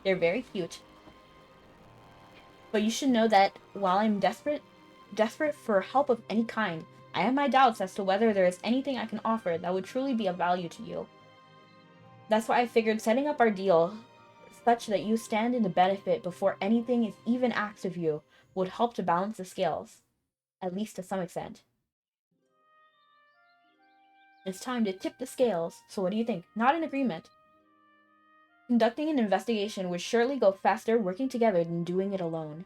They're very cute. But you should know that while I'm desperate for help of any kind, I have my doubts as to whether there is anything I can offer that would truly be of value to you. That's why I figured setting up our deal such that you stand in the benefit before anything is even asked of you would help to balance the scales, at least to some extent. It's time to tip the scales, so what do you think? Not an agreement. Conducting an investigation would surely go faster working together than doing it alone.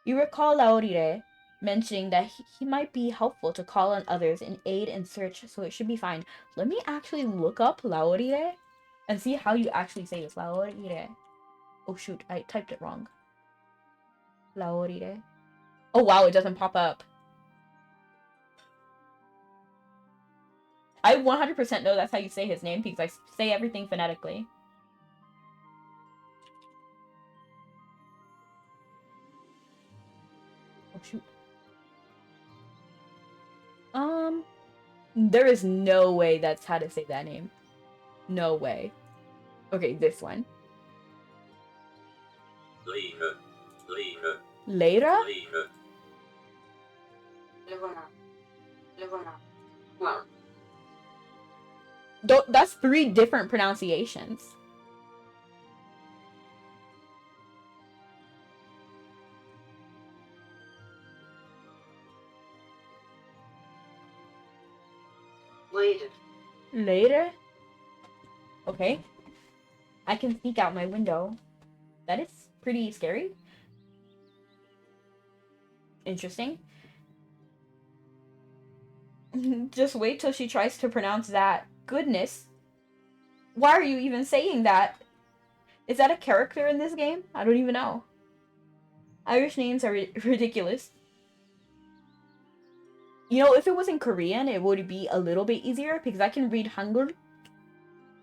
You recall Laurire mentioning that he might be helpful to call on others in aid and search, so it should be fine. Let me actually look up Laurire and see how you actually say this. Laurire. Oh shoot, I typed it wrong. Laurire. Oh wow, it doesn't pop up. I 100% know that's how you say his name because I say everything phonetically. Oh shoot. There is no way that's how to say that name. No way. Okay, this one. Leira? That's 3 different pronunciations. Later? Okay. I can sneak out my window. That is pretty scary. Interesting. Just wait till she tries to pronounce that. Goodness. Why are you even saying that? Is that a character in this game? I don't even know. Irish names are ridiculous. You know, if it was in Korean, it would be a little bit easier because I can read Hangul.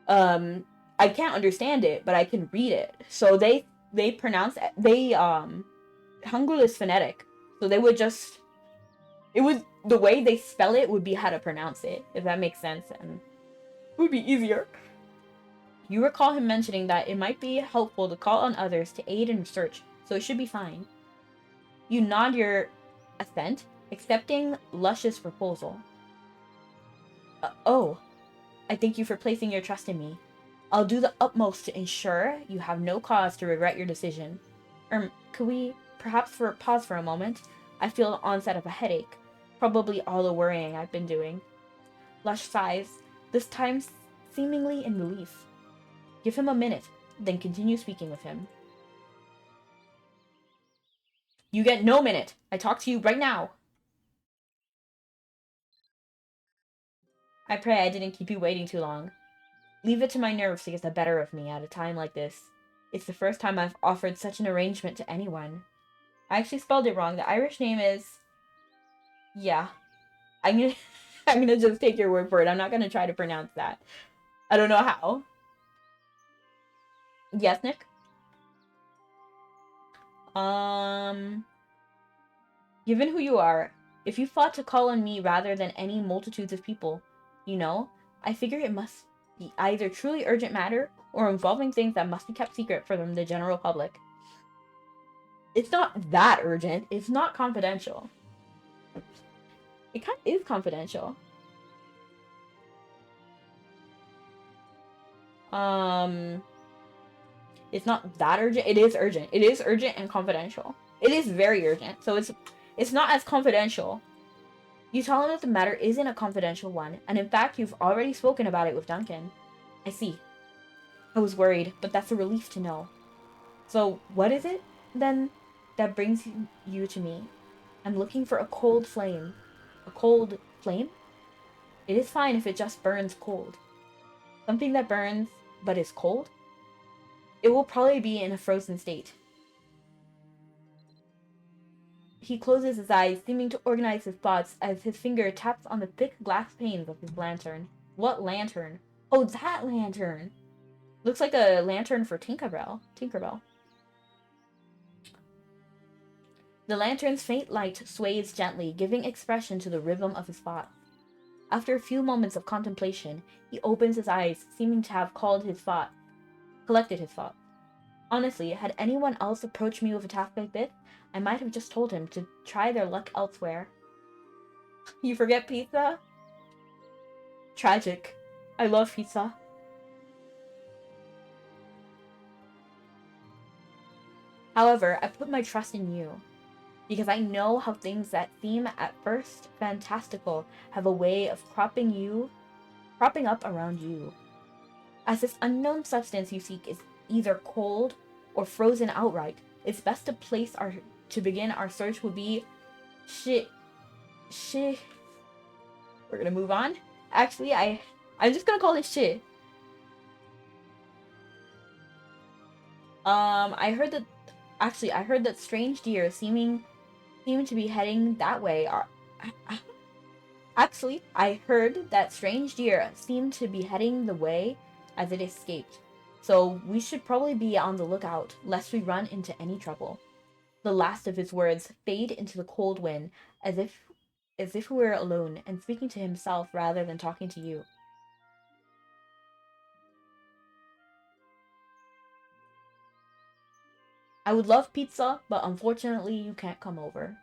I can't understand it, but I can read it. So they pronounce Hangul is phonetic. So they would just the way they spell it would be how to pronounce it, if that makes sense, and it would be easier. You recall him mentioning that it might be helpful to call on others to aid in research, so it should be fine. You nod your assent, accepting Lush's proposal. Oh, I thank you for placing your trust in me. I'll do the utmost to ensure you have no cause to regret your decision. Could we perhaps pause for a moment? I feel the onset of a headache. Probably all the worrying I've been doing. Lush sighs, this time seemingly in relief. Give him a minute, then continue speaking with him. You get no minute. I talk to you right now. I pray I didn't keep you waiting too long. Leave it to my nerves to get the better of me at a time like this. It's the first time I've offered such an arrangement to anyone. I actually spelled it wrong. The Irish name is... Yeah. I'm gonna... I'm gonna just take your word for it. I'm not gonna try to pronounce that. I don't know how. Yes, Nick? Given who you are, if you fought to call on me rather than any multitudes of people, I figure it must be either truly urgent matter or involving things that must be kept secret from the general public. It's not that urgent. It's not confidential. It kind of is confidential. It's not that urgent. It is urgent. It is urgent and confidential. It is very urgent. So it's not as confidential. You tell him that the matter isn't a confidential one, and in fact, you've already spoken about it with Duncan. I see. I was worried, but that's a relief to know. So, what is it, then, that brings you to me? I'm looking for a cold flame. A cold flame? It is fine if it just burns cold. Something that burns, but is cold? It will probably be in a frozen state. He closes his eyes, seeming to organize his thoughts as his finger taps on the thick glass panes of his lantern. What lantern? Oh, that lantern! Looks like a lantern for Tinkerbell. The lantern's faint light sways gently, giving expression to the rhythm of his thoughts. After a few moments of contemplation, he opens his eyes, seeming to have collected his thoughts. Honestly, had anyone else approached me with a task like this, I might have just told him to try their luck elsewhere. You forget pizza? Tragic. I love pizza. However, I put my trust in you, because I know how things that seem at first fantastical have a way of cropping up around you. As this unknown substance you seek is either cold or frozen outright, it's best to begin our search would be shit. We're gonna move on. Actually, I'm just gonna call it shit. I heard that strange deer seem to be heading that way. Actually, I heard that strange deer seemed to be heading the way as it escaped. So we should probably be on the lookout, lest we run into any trouble. The last of his words fade into the cold wind, as if he were alone and speaking to himself rather than talking to you. I would love pizza, but unfortunately you can't come over.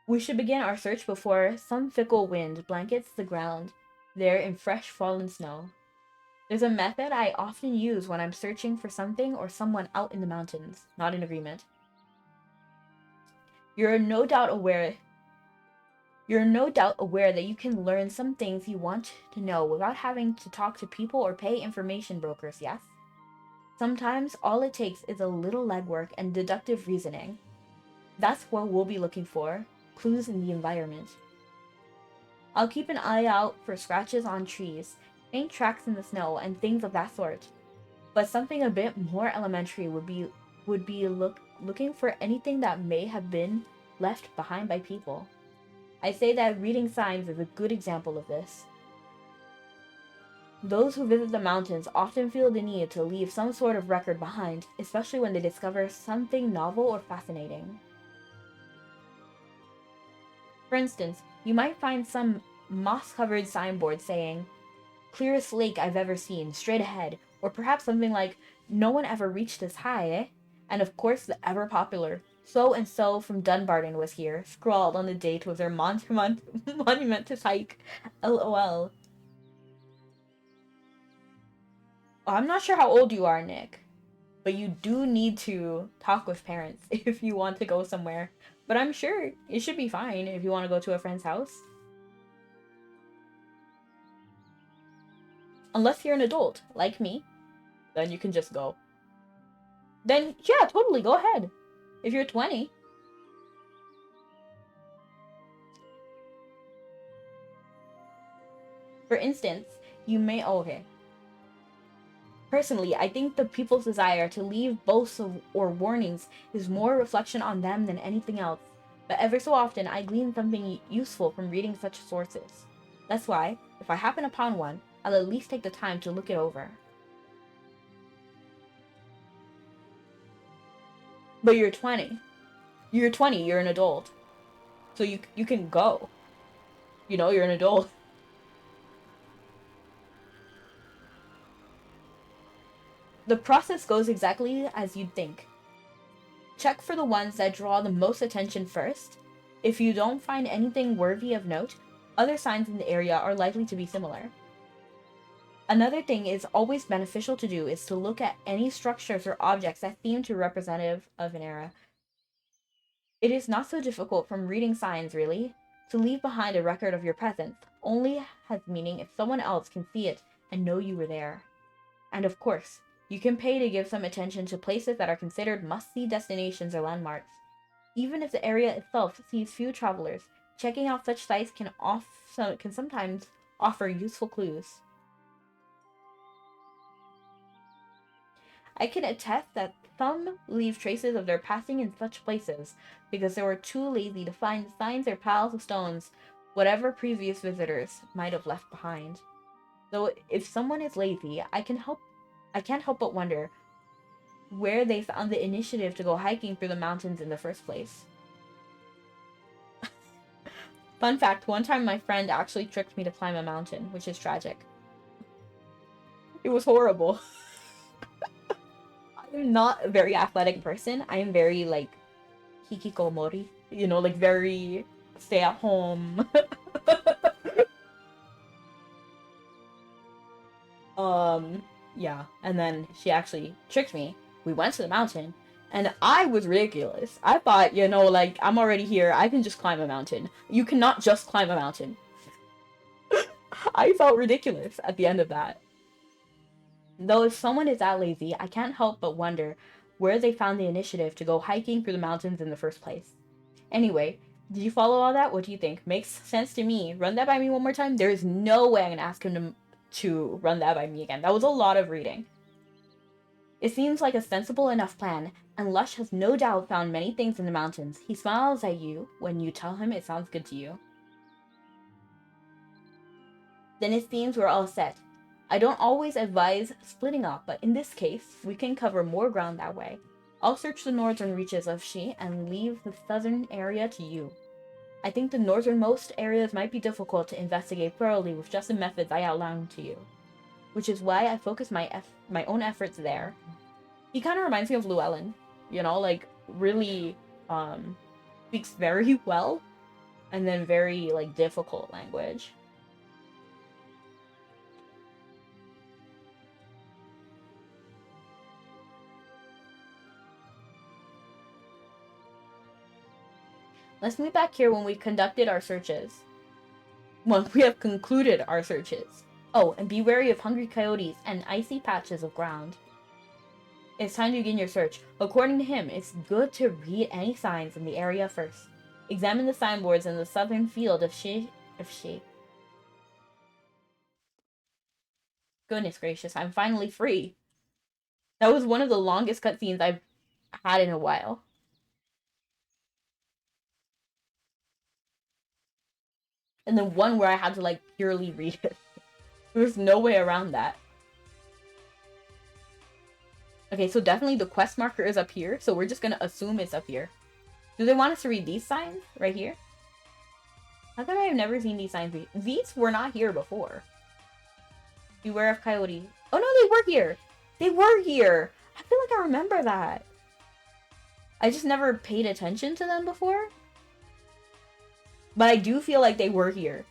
We should begin our search before some fickle wind blankets the ground there in fresh fallen snow. There's a method I often use when I'm searching for something or someone out in the mountains, not in agreement. You're no doubt aware that you can learn some things you want to know without having to talk to people or pay information brokers, yes? Sometimes all it takes is a little legwork and deductive reasoning. That's what we'll be looking for, clues in the environment. I'll keep an eye out for scratches on trees, faint tracks in the snow, and things of that sort. But something a bit more elementary would be looking for anything that may have been left behind by people. I say that reading signs is a good example of this. Those who visit the mountains often feel the need to leave some sort of record behind, especially when they discover something novel or fascinating. For instance, you might find some moss-covered signboard saying, "Clearest lake I've ever seen, straight ahead," or perhaps something like, "No one ever reached this high, eh?" And of course the ever-popular, "So and so from Dunbarton was here," scrawled on the date with their monumentous hike. LOL. I'm not sure how old you are, Nick, but you do need to talk with parents if you want to go somewhere. But I'm sure it should be fine if you want to go to a friend's house. Unless you're an adult, like me, then you can just go. Then, yeah, totally, go ahead. If you're 20. For instance, you may... Oh, okay. Personally, I think the people's desire to leave boasts or warnings is more a reflection on them than anything else, but ever so often I glean something useful from reading such sources. That's why, if I happen upon one, I'll at least take the time to look it over. But you're 20. You're 20, you're an adult. So you can go. You know, you're an adult. The process goes exactly as you'd think. Check for the ones that draw the most attention first. If you don't find anything worthy of note, other signs in the area are likely to be similar. Another thing is always beneficial to do is to look at any structures or objects that seem to be representative of an era. It is not so difficult from reading signs, really. To leave behind a record of your presence only has meaning if someone else can see it and know you were there. And of course, you can pay to give some attention to places that are considered must-see destinations or landmarks. Even if the area itself sees few travelers, checking out such sites can sometimes offer useful clues. I can attest that some leave traces of their passing in such places because they were too lazy to find signs or piles of stones, whatever previous visitors might have left behind. Though if someone is lazy, I can't help but wonder where they found the initiative to go hiking through the mountains in the first place. Fun fact, one time my friend actually tricked me to climb a mountain, which is tragic. It was horrible. I'm not a very athletic person. I am very, like, hikikomori. You know, like, very stay at home. Yeah. And then she actually tricked me. We went to the mountain, and I was ridiculous. I thought, like, I'm already here. I can just climb a mountain. You cannot just climb a mountain. I felt ridiculous at the end of that. Though if someone is that lazy, I can't help but wonder where they found the initiative to go hiking through the mountains in the first place. Anyway, did you follow all that? What do you think? Makes sense to me. Run that by me one more time. There is no way I'm gonna ask him to run that by me again. That was a lot of reading. It seems like a sensible enough plan, and Lush has no doubt found many things in the mountains. He smiles at you when you tell him it sounds good to you. Then it seems we're all set. I don't always advise splitting up, but in this case, we can cover more ground that way. I'll search the northern reaches of Shi and leave the southern area to you. I think the northernmost areas might be difficult to investigate thoroughly with just the methods I outlined to you, which is why I focus my own efforts there. He kind of reminds me of Llewellyn, like really speaks very well, and then very like difficult language. Let's meet back here when we conducted our searches. Once we have concluded our searches. Oh, and be wary of hungry coyotes and icy patches of ground. It's time to begin your search. According to him, it's good to read any signs in the area first. Examine the signboards in the southern field of Shi. Goodness gracious, I'm finally free. That was one of the longest cutscenes I've had in a while. And then one where I had to like purely read it. There's no way around that. Okay, so definitely the quest marker is up here, so we're just gonna assume it's up here. Do they want us to read these signs right here? How come I've never seen these signs? These were not here before. Beware of coyote. Oh no, they were here! They were here! I feel like I remember that. I just never paid attention to them before. But I do feel like they were here.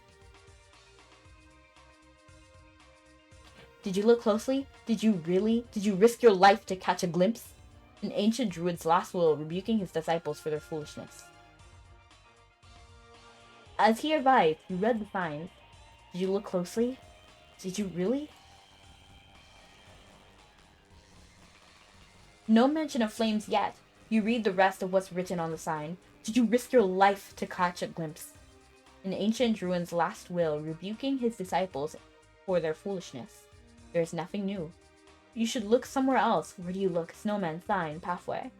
Did you look closely? Did you really? Did you risk your life to catch a glimpse? An ancient druid's last will rebuking his disciples for their foolishness. As he advised, you read the signs. Did you look closely? Did you really? No mention of flames yet. You read the rest of what's written on the sign. Did you risk your life to catch a glimpse? An ancient druid's last will rebuking his disciples for their foolishness. There is nothing new. You should look somewhere else. Where do you look? Snowman, sign, pathway.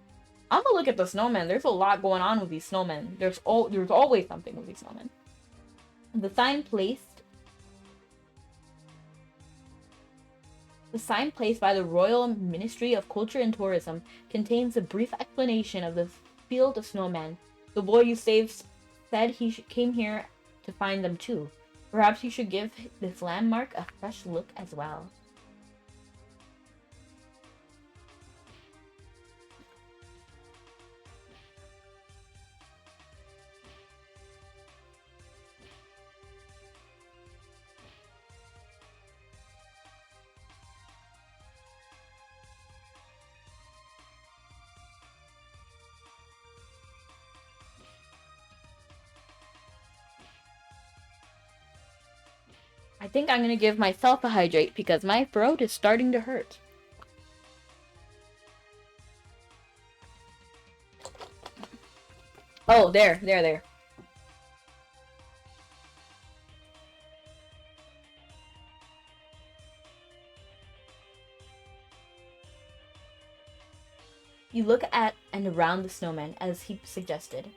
I'm gonna look at the snowmen. There's a lot going on with these snowmen. There's always something with these snowmen. The sign placed by the Royal Ministry of Culture and Tourism contains a brief explanation of the field of snowmen. The boy you saved said he came here to find them too. Perhaps you should give this landmark a fresh look as well. I think I'm gonna give myself a hydrate because my throat is starting to hurt. Oh, there. You look at and around the snowman as he suggested.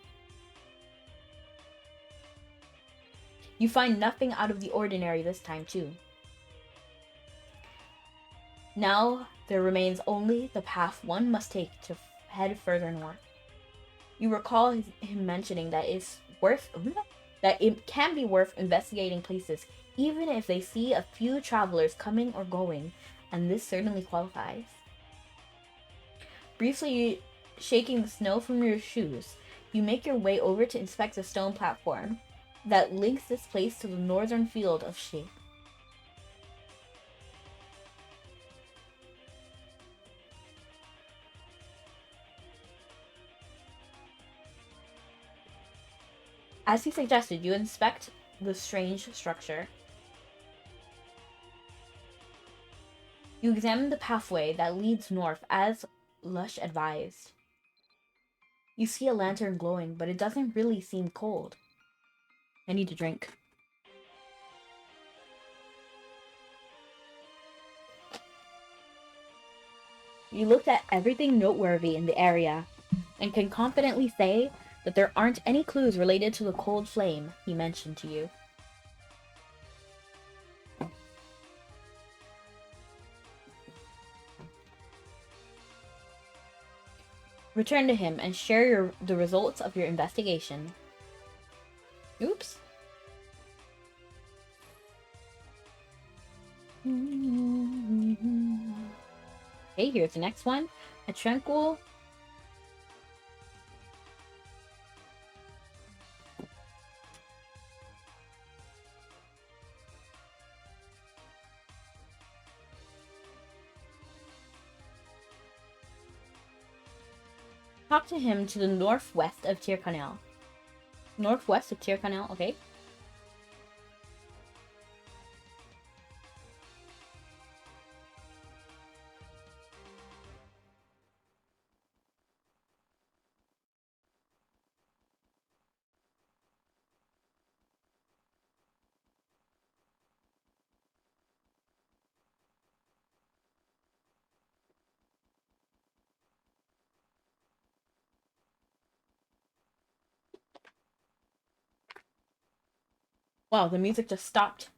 You find nothing out of the ordinary this time, too. Now there remains only the path one must take to head further north. You recall him mentioning that that it can be worth investigating places even if they see a few travelers coming or going, and this certainly qualifies. Briefly shaking the snow from your shoes, you make your way over to inspect the stone platform that links this place to the northern field of Shi. As he suggested, you inspect the strange structure. You examine the pathway that leads north as Lush advised. You see a lantern glowing, but it doesn't really seem cold. I need to drink. You looked at everything noteworthy in the area and can confidently say that there aren't any clues related to the cold flame he mentioned to you. Return to him and share the results of your investigation. Oops. Okay, here's the next one. A tranquil... Talk to him to the northwest of Tyrconnell. Northwest of Tyrconnell, okay. Wow, the music just stopped.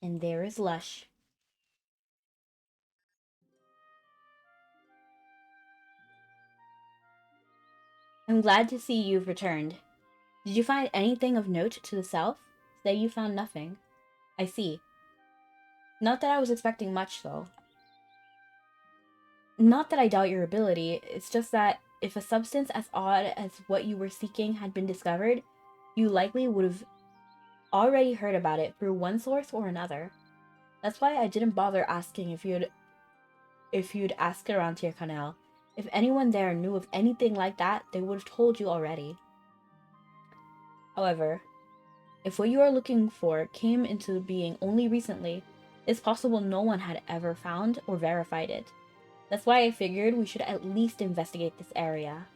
And there is Lush. I'm glad to see you've returned. Did you find anything of note to the south? Say you found nothing. I see. Not that I was expecting much, though. Not that I doubt your ability, it's just that if a substance as odd as what you were seeking had been discovered, you likely would have already heard about it through one source or another. That's why I didn't bother asking if you'd asked around to your canal. If anyone there knew of anything like that, they would have told you already. However, if what you are looking for came into being only recently, it's possible no one had ever found or verified it. That's why I figured we should at least investigate this area.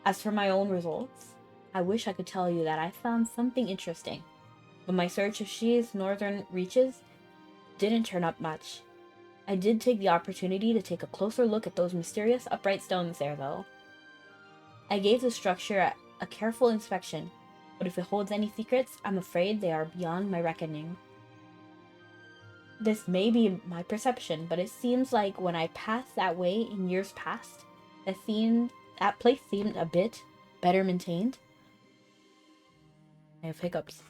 As for my own results, I wish I could tell you that I found something interesting, but my search of Shi's northern reaches didn't turn up much. I did take the opportunity to take a closer look at those mysterious upright stones there, though. I gave the structure a careful inspection, but if it holds any secrets, I'm afraid they are beyond my reckoning. This may be my perception, but it seems like when I passed that way in years past, that place seemed a bit better maintained. I have hiccups.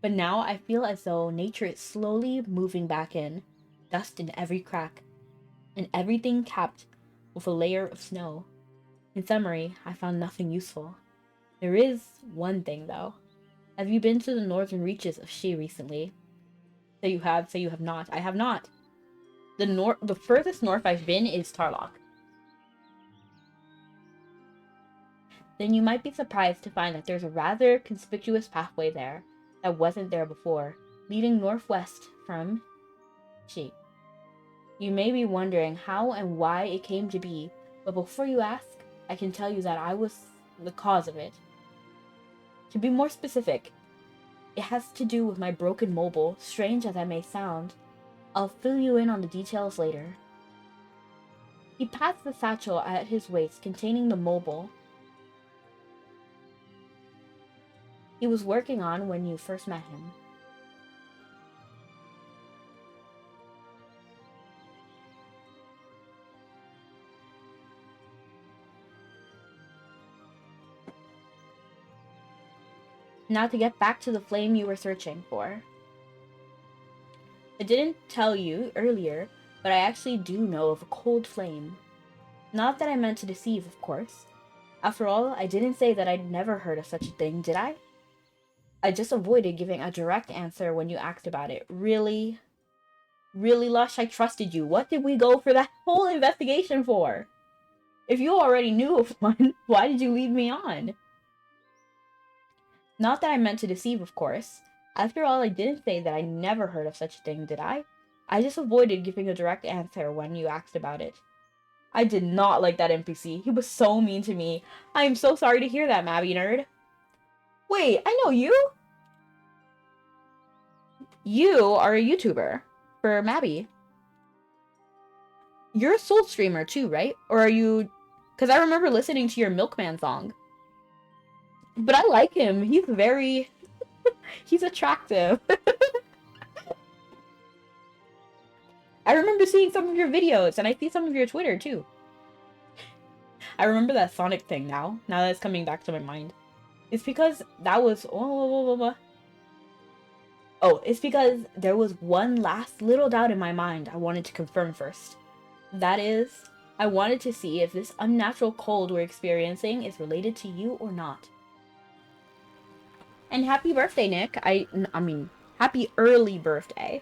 But now I feel as though nature is slowly moving back in, dust in every crack, and everything capped with a layer of snow. In summary, I found nothing useful. There is one thing, though. Have you been to the northern reaches of Shi recently? Say you have, say you have not. I have not. The furthest north I've been is Tarlock. Then you might be surprised to find that there's a rather conspicuous pathway there that wasn't there before, leading northwest from She. You may be wondering how and why it came to be, but before you ask, I can tell you that I was the cause of it. To be more specific, it has to do with my broken mobile, strange as that may sound. I'll fill you in on the details later. He pats the satchel at his waist containing the mobile he was working on when you first met him. Now to get back to the flame you were searching for. I didn't tell you earlier, but I actually do know of a cold flame. Not that I meant to deceive, of course. After all, I didn't say that I'd never heard of such a thing, did I? I just avoided giving a direct answer when you asked about it. Really? Really, Lush? I trusted you. What did we go for that whole investigation for? If you already knew of one, why did you lead me on? Not that I meant to deceive, of course. After all, I didn't say that I never heard of such a thing, did I? I just avoided giving a direct answer when you asked about it. I did not like that NPC. He was so mean to me. I am so sorry to hear that, Mabby nerd. Wait, I know you! You are a YouTuber for Mabby. You're a Soul streamer too, right? Or are you... Because I remember listening to your Milkman song. But I like him. He's very... He's attractive. I remember seeing some of your videos, and I see some of your Twitter too. I remember that Sonic thing now that it's coming back to my mind. It's because that was... Oh, it's because there was one last little doubt in my mind I wanted to confirm first. That is, I wanted to see if this unnatural cold we're experiencing is related to you or not. And happy birthday, Nick. I mean, happy early birthday.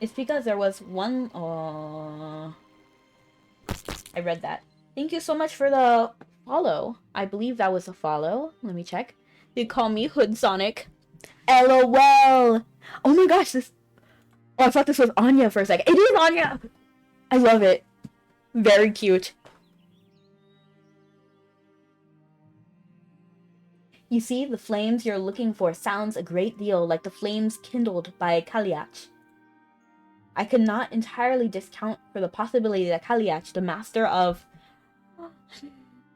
It's because there was one... I read that. Thank you so much for the follow. I believe that was a follow. Let me check. They call me Hood Sonic. LOL! Oh my gosh, this... Oh, I thought this was Anya for a second. It is Anya! I love it. Very cute. You see, the flames you're looking for sounds a great deal like the flames kindled by Kaliach. I could not entirely discount for the possibility that Kaliach, the master of...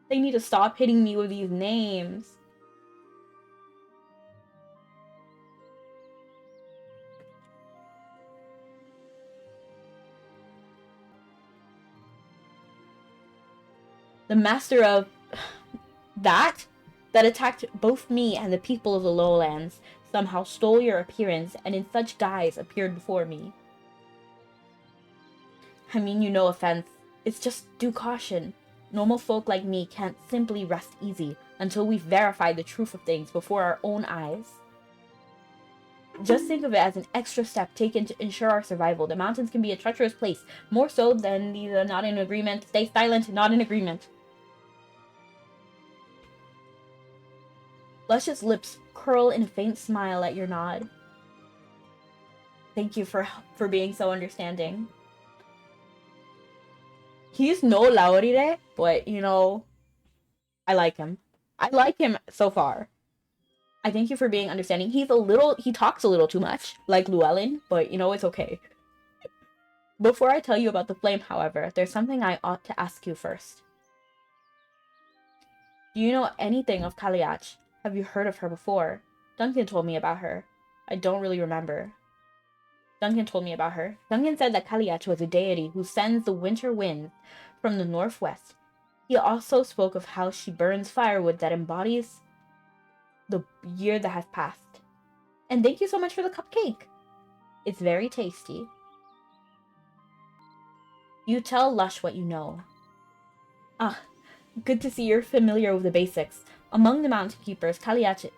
They need to stop hitting me with these names. The master of... that attacked both me and the people of the lowlands somehow stole your appearance and in such guise appeared before me. I mean you no offense, it's just due caution. Normal folk like me can't simply rest easy until we've verified the truth of things before our own eyes. Just think of it as an extra step taken to ensure our survival. The mountains can be a treacherous place, more so than these are not in agreement. Stay silent, not in agreement. Lush's lips curl in a faint smile at your nod. Thank you for being so understanding. He's no Laurire, but, you know, I like him. I like him so far. I thank you for being understanding. He talks a little too much, like Llewellyn, but, you know, it's okay. Before I tell you about the flame, however, there's something I ought to ask you first. Do you know anything of Kaliach? Have you heard of her before? Duncan told me about her. I don't really remember. Duncan told me about her. Duncan said that Kaliach was a deity who sends the winter wind from the northwest. He also spoke of how she burns firewood that embodies the year that has passed. And thank you so much for the cupcake. It's very tasty. You tell Lush what you know. Ah, good to see you're familiar with the basics. Among the mountain keepers, Kaliach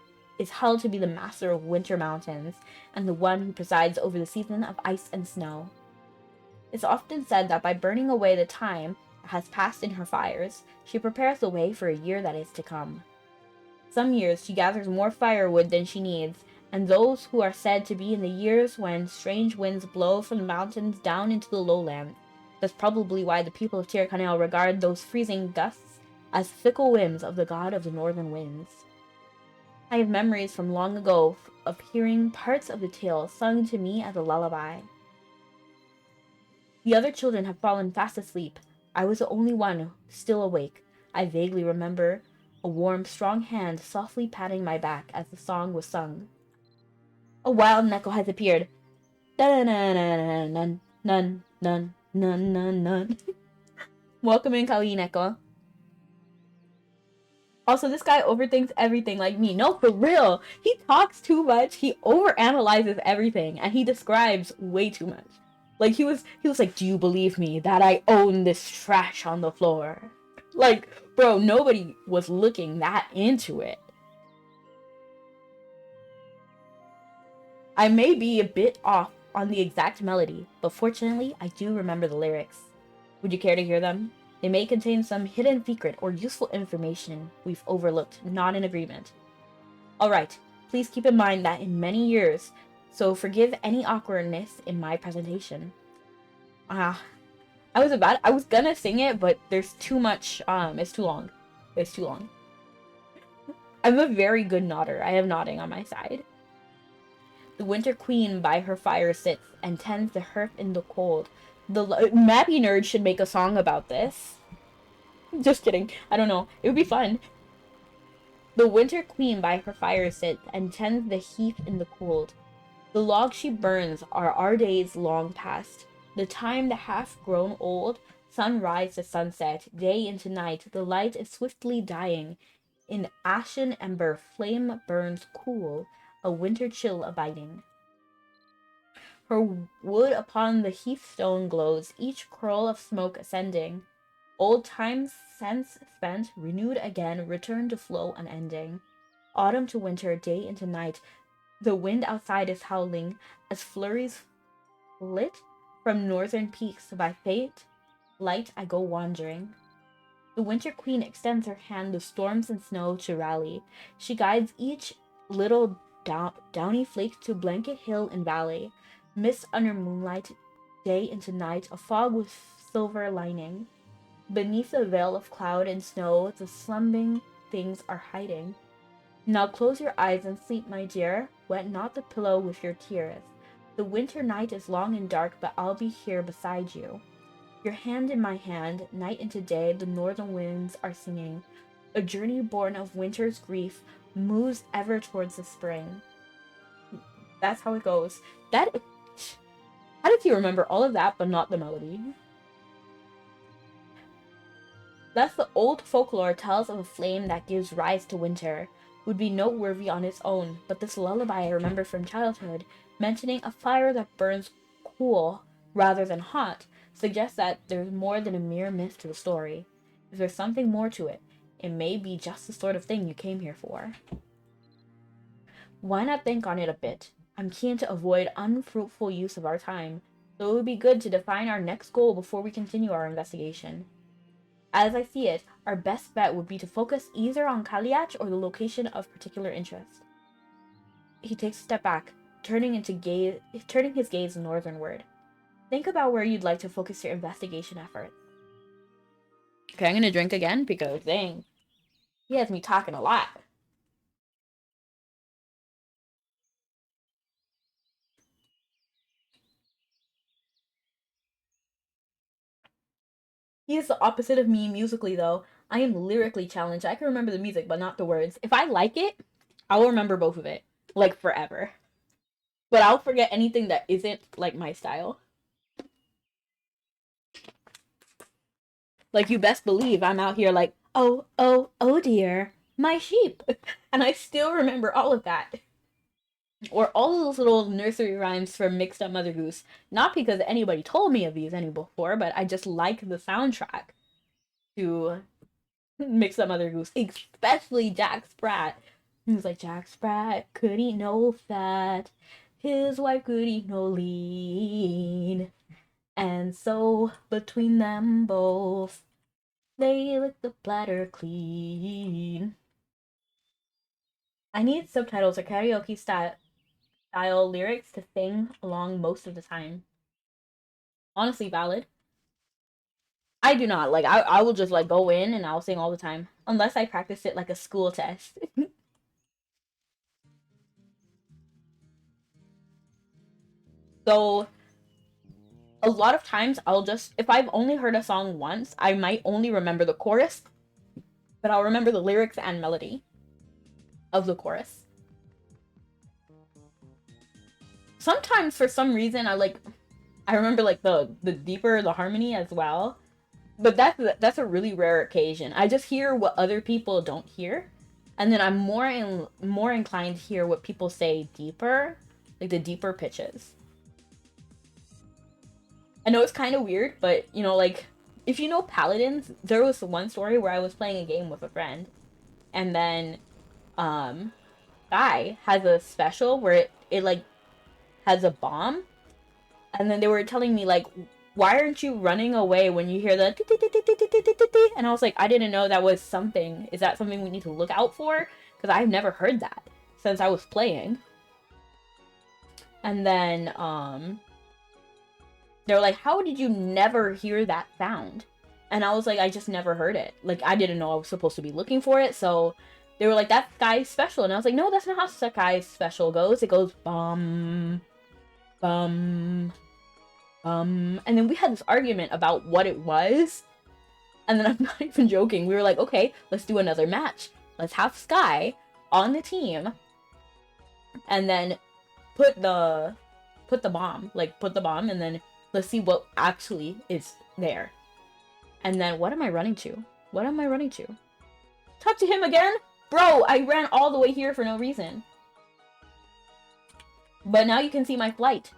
is held to be the master of winter mountains and the one who presides over the season of ice and snow. It's often said that by burning away the time that has passed in her fires, she prepares the way for a year that is to come. Some years she gathers more firewood than she needs, and those who are said to be in the years when strange winds blow from the mountains down into the lowlands. That's probably why the people of Tyrconnell regard those freezing gusts as fickle whims of the god of the northern winds. I have memories from long ago of hearing parts of the tale sung to me as a lullaby. The other children have fallen fast asleep. I was the only one still awake. I vaguely remember a warm, strong hand softly patting my back as the song was sung. A wild Neko has appeared. Nun, nun, nun, nun, nun, nun. Welcome in, Kali Neko. Also, this guy overthinks everything like me. No, for real. He talks too much. He overanalyzes everything, and he describes way too much. Like, he was like, do you believe me that I own this trash on the floor? Like, bro, nobody was looking that into it. I may be a bit off on the exact melody, but fortunately, I do remember the lyrics. Would you care to hear them? They may contain some hidden secret or useful information we've overlooked, not in agreement. Alright, please keep in mind that in many years, so forgive any awkwardness in my presentation. I was gonna sing it, but there's too much, it's too long. It's too long. I'm a very good nodder. I have nodding on my side. The Winter Queen by her fire sits and tends the hearth in the cold. The Mabinogi should make a song about this. Just kidding. I don't know. It would be fun. The Winter Queen by her fire sits and tends the heath in the cold. The logs she burns are our days long past. The time the half grown old, sunrise to sunset, day into night, the light is swiftly dying. In ashen ember flame burns cool, a winter chill abiding. Her wood upon the heathstone glows, each curl of smoke ascending. Old times since spent, renewed again, return to flow unending. Autumn to winter, day into night, the wind outside is howling, as flurries flit from northern peaks. By fate, light I go wandering. The Winter Queen extends her hand the storms and snow to rally. She guides each little downy flake to blanket hill and valley. Mist under moonlight, day into night, a fog with silver lining. Beneath a veil of cloud and snow, the slumbering things are hiding. Now close your eyes and sleep, my dear. Wet not the pillow with your tears. The winter night is long and dark, but I'll be here beside you. Your hand in my hand, night into day, the northern winds are singing. A journey born of winter's grief moves ever towards the spring. That's how it goes. How did he remember all of that, but not the melody? Thus the old folklore tells of a flame that gives rise to winter. Would be noteworthy on its own, but this lullaby I remember from childhood, mentioning a fire that burns cool rather than hot, suggests that there's more than a mere myth to the story. If there's something more to it, it may be just the sort of thing you came here for. Why not think on it a bit? I'm keen to avoid unfruitful use of our time, so it would be good to define our next goal before we continue our investigation. As I see it, our best bet would be to focus either on Kaliach or the location of particular interest. He takes a step back, turning his gaze northernward. Think about where you'd like to focus your investigation efforts. Okay, I'm gonna drink again because, dang, he has me talking a lot. He is the opposite of me musically, though. I am lyrically challenged. I can remember the music, but not the words. If I like it, I'll remember both of it, like forever. But I'll forget anything that isn't like my style. Like, you best believe I'm out here like, oh, oh, oh dear, my sheep. And I still remember all of that. Or all of those little nursery rhymes from Mixed Up Mother Goose. Not because anybody told me of these any before, but I just like the soundtrack to Mixed Up Mother Goose, especially Jack Sprat. He was like, Jack Sprat could eat no fat, his wife could eat no lean. And so, between them both, they licked the platter clean. I need subtitles or karaoke style lyrics to sing along most of the time. Honestly, valid. I do not. Like, I will just, like, go in and I'll sing all the time. Unless I practice it like a school test. So, a lot of times I'll just, if I've only heard a song once, I might only remember the chorus, but I'll remember the lyrics and melody of the chorus. Sometimes, for some reason, I remember, like, the deeper the harmony as well. But that's a really rare occasion. I just hear what other people don't hear, and then I'm more inclined to hear what people say deeper, like the deeper pitches. I know it's kind of weird, but you know, like if you know paladins, there was one story where I was playing a game with a friend, and then um, guy has a special where it like has a bomb, and then they were telling me like, why aren't you running away when you hear the and I was like, I didn't know that was something. Is that something we need to look out for? Because I've never heard that since I was playing. And then they're like, how did you never hear that sound? And I was like, I just never heard it. Like, I didn't know I was supposed to be looking for it. So they were like, that's Sky's special. And I was like, no, that's not how Sky's special goes. It goes bum, bum, bum. And then we had this argument about what it was. And then I'm not even joking. We were like, okay, let's do another match. Let's have Sky on the team. And then put the bomb. Like, put the bomb and then let's see what actually is there. And then what am I running to? What am I running to? Talk to him again? Bro, I ran all the way here for no reason. But now you can see my flight.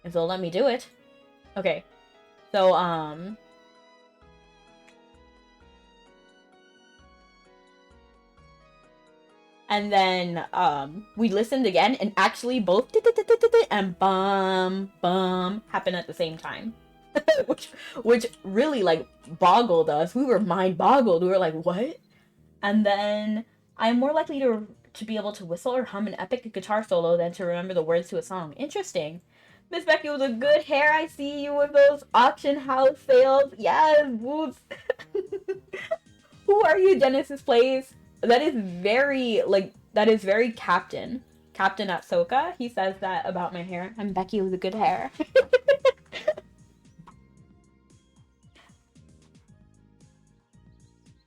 If they'll let me do it. Okay. So, and then, we listened again, and actually both and bum, bum happened at the same time. which really, like, boggled us. We were mind boggled. We were like, what? And then I'm more likely to be able to whistle or hum an epic guitar solo than to remember the words to a song. Interesting. Miss Becky with a good hair. I see you with those auction house sales. Yes, boots. Who are you, Genesis Plays? That is very Captain. Captain at Soka. He says that about my hair. I'm Becky with a good hair.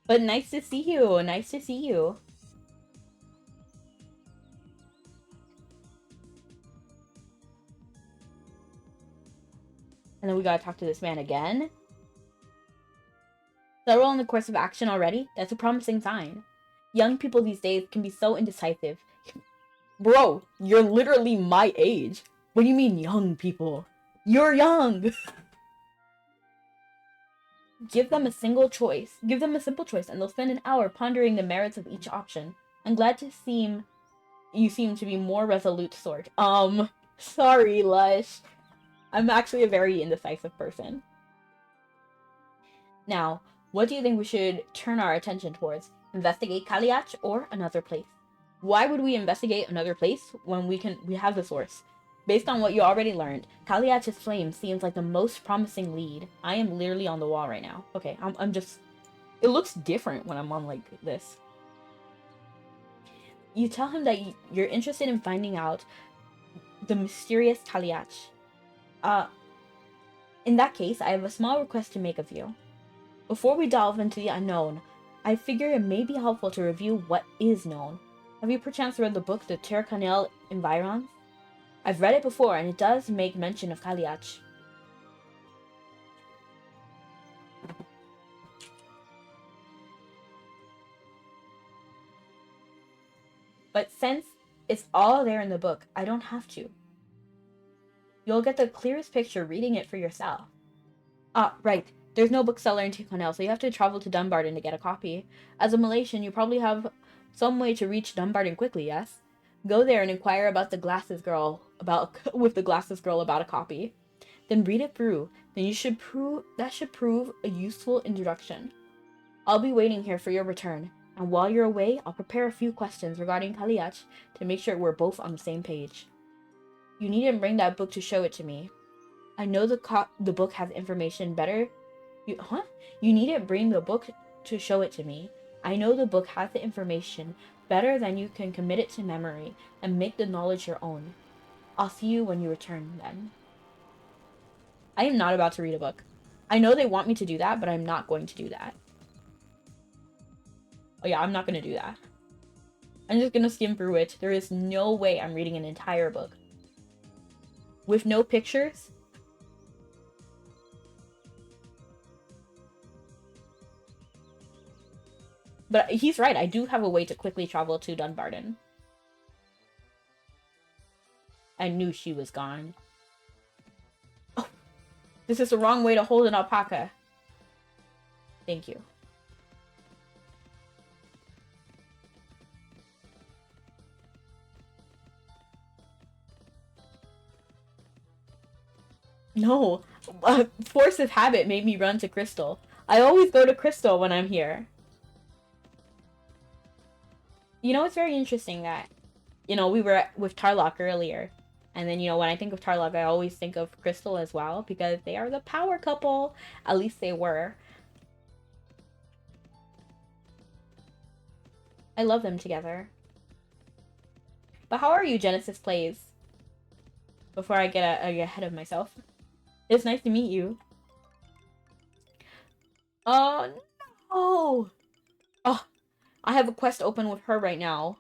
But nice to see you. Nice to see you. And then we gotta talk to this man again. Several in the course of action already? That's a promising sign. Young people these days can be so indecisive. Bro, you're literally my age. What do you mean young people? You're young! Give them a simple choice, and they'll spend an hour pondering the merits of each option. I'm glad you seem to be more resolute sort. Sorry, Lush. I'm actually a very indecisive person. Now, what do you think we should turn our attention towards? Investigate Kaliach or another place? Why would we investigate another place when we have the source? Based on what you already learned, Kaliach's flame seems like the most promising lead. I am literally on the wall right now. Okay, I'm just... It looks different when I'm on like this. You tell him that you're interested in finding out the mysterious Kaliach. In that case, I have a small request to make of you. Before we delve into the unknown, I figure it may be helpful to review what is known. Have you perchance read the book The Tercanel Environs? I've read it before, and it does make mention of Kaliach. But since it's all there in the book, I don't have to. You'll get the clearest picture reading it for yourself. Ah, right. There's no bookseller in Ticonel, so you have to travel to Dunbarton to get a copy. As a Malaysian, you probably have Some way to reach Dumbarton quickly, yes? Go there and inquire about the glasses girl with the glasses girl about a copy. Then read it through. Then that should prove a useful introduction. I'll be waiting here for your return, and while you're away, I'll prepare a few questions regarding Kaliach to make sure we're both on the same page. You needn't bring that book to show it to me. I know the book has information better. You needn't bring the book to show it to me. I know the book has the information better than you can commit it to memory and make the knowledge your own. I'll see you when you return then. I am not about to read a book. I know they want me to do that, but I'm not going to do that. Oh yeah, I'm not going to do that. I'm just going to skim through it. There is no way I'm reading an entire book. With no pictures? But he's right, I do have a way to quickly travel to Dunbarton. I knew she was gone. Oh, this is the wrong way to hold an alpaca. Thank you. No, force of habit made me run to Crystal. I always go to Crystal when I'm here. You know, it's very interesting that, you know, we were with Tarlock earlier. And then, you know, when I think of Tarlock, I always think of Crystal as well, because they are the power couple. At least they were. I love them together. But how are you, Genesis Plays? Before I get ahead of myself. It's nice to meet you. Oh, no! Oh, I have a quest open with her right now.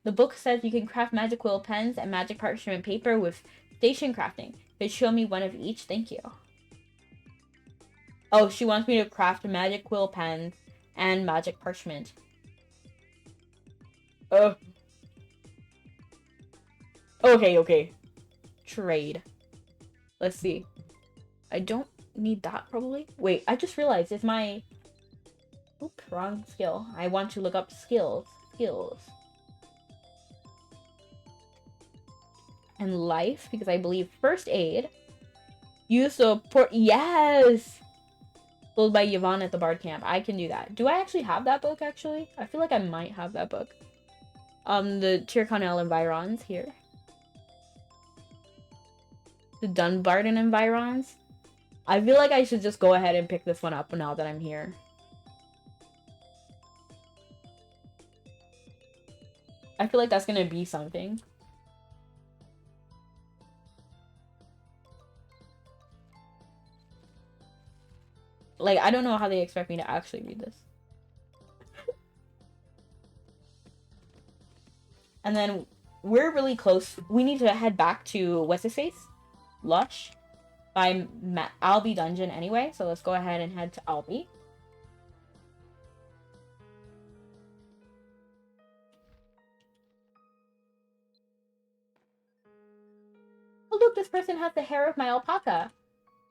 The book says you can craft magic quill pens and magic parchment paper with station crafting. Could show me one of each, thank you. Oh, she wants me to craft magic quill pens and magic parchment. Okay. Trade. Let's see. I don't need that, probably. Wait, I just realized it's my... Oop, wrong skill. I want to look up skills. And life, because I believe first aid. Use the port... Yes! Sold by Yvonne at the Bard Camp. I can do that. Do I actually have that book, actually? I feel like I might have that book. The Tirconel Environs here. The Dunbarton Environs. I feel like I should just go ahead and pick this one up now that I'm here. I feel like that's gonna be something. Like, I don't know how they expect me to actually read this. And then we're really close. We need to head back to what's his face? Lush. By Albie Dungeon anyway, so let's go ahead and head to Albie. Oh look, this person has the hair of my alpaca.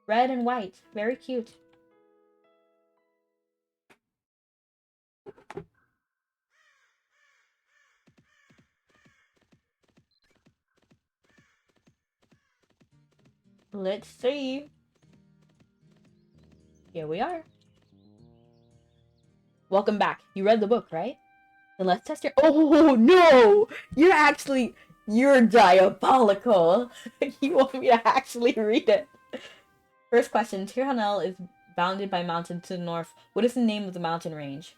Red and white. Very cute. Let's see. Here we are. Welcome back. You read the book, right? Then let's test your... Oh, no! You're diabolical. You want me to actually read it. First question. Tirhanel is bounded by mountains to the north. What is the name of the mountain range?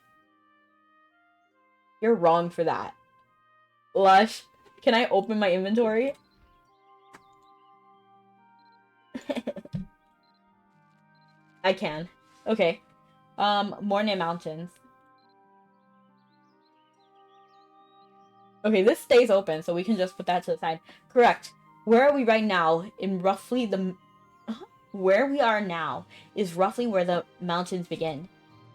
You're wrong for that. Lush, can I open my inventory? I can. Okay. Morne Mountains. Okay, this stays open, so we can just put that to the side. Correct. Where are we right now? In roughly the... Where we are now is roughly where the mountains begin.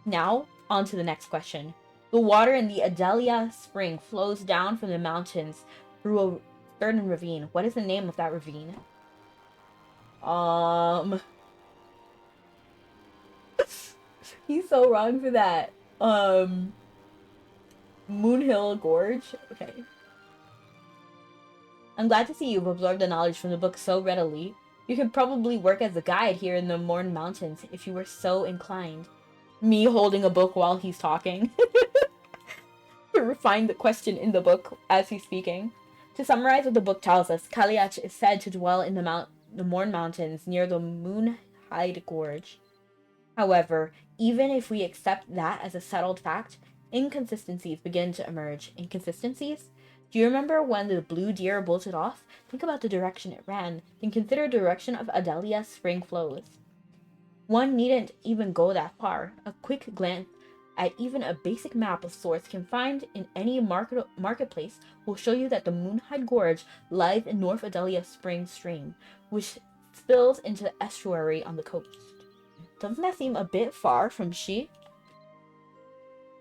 Now, on to the next question. The water in the Adelia Spring flows down from the mountains through a certain ravine. What is the name of that ravine? He's so wrong for that. Moonhill Gorge? Okay. I'm glad to see you've absorbed the knowledge from the book so readily. You could probably work as a guide here in the Morn Mountains if you were so inclined. Me holding a book while he's talking. To refine the question in the book as he's speaking. To summarize what the book tells us, Kaliach is said to dwell in the Morn Mountains near the Moonhide Gorge. However, even if we accept that as a settled fact, inconsistencies begin to emerge. Inconsistencies? Do you remember when the blue deer bolted off? Think about the direction it ran, then consider the direction of Adelia's spring flows. One needn't even go that far. A quick glance at even a basic map of sorts can find in any marketplace will show you that the Moonhide Gorge lies in North Adelia Spring Stream, which spills into the estuary on the coast. Doesn't that seem a bit far from Shi?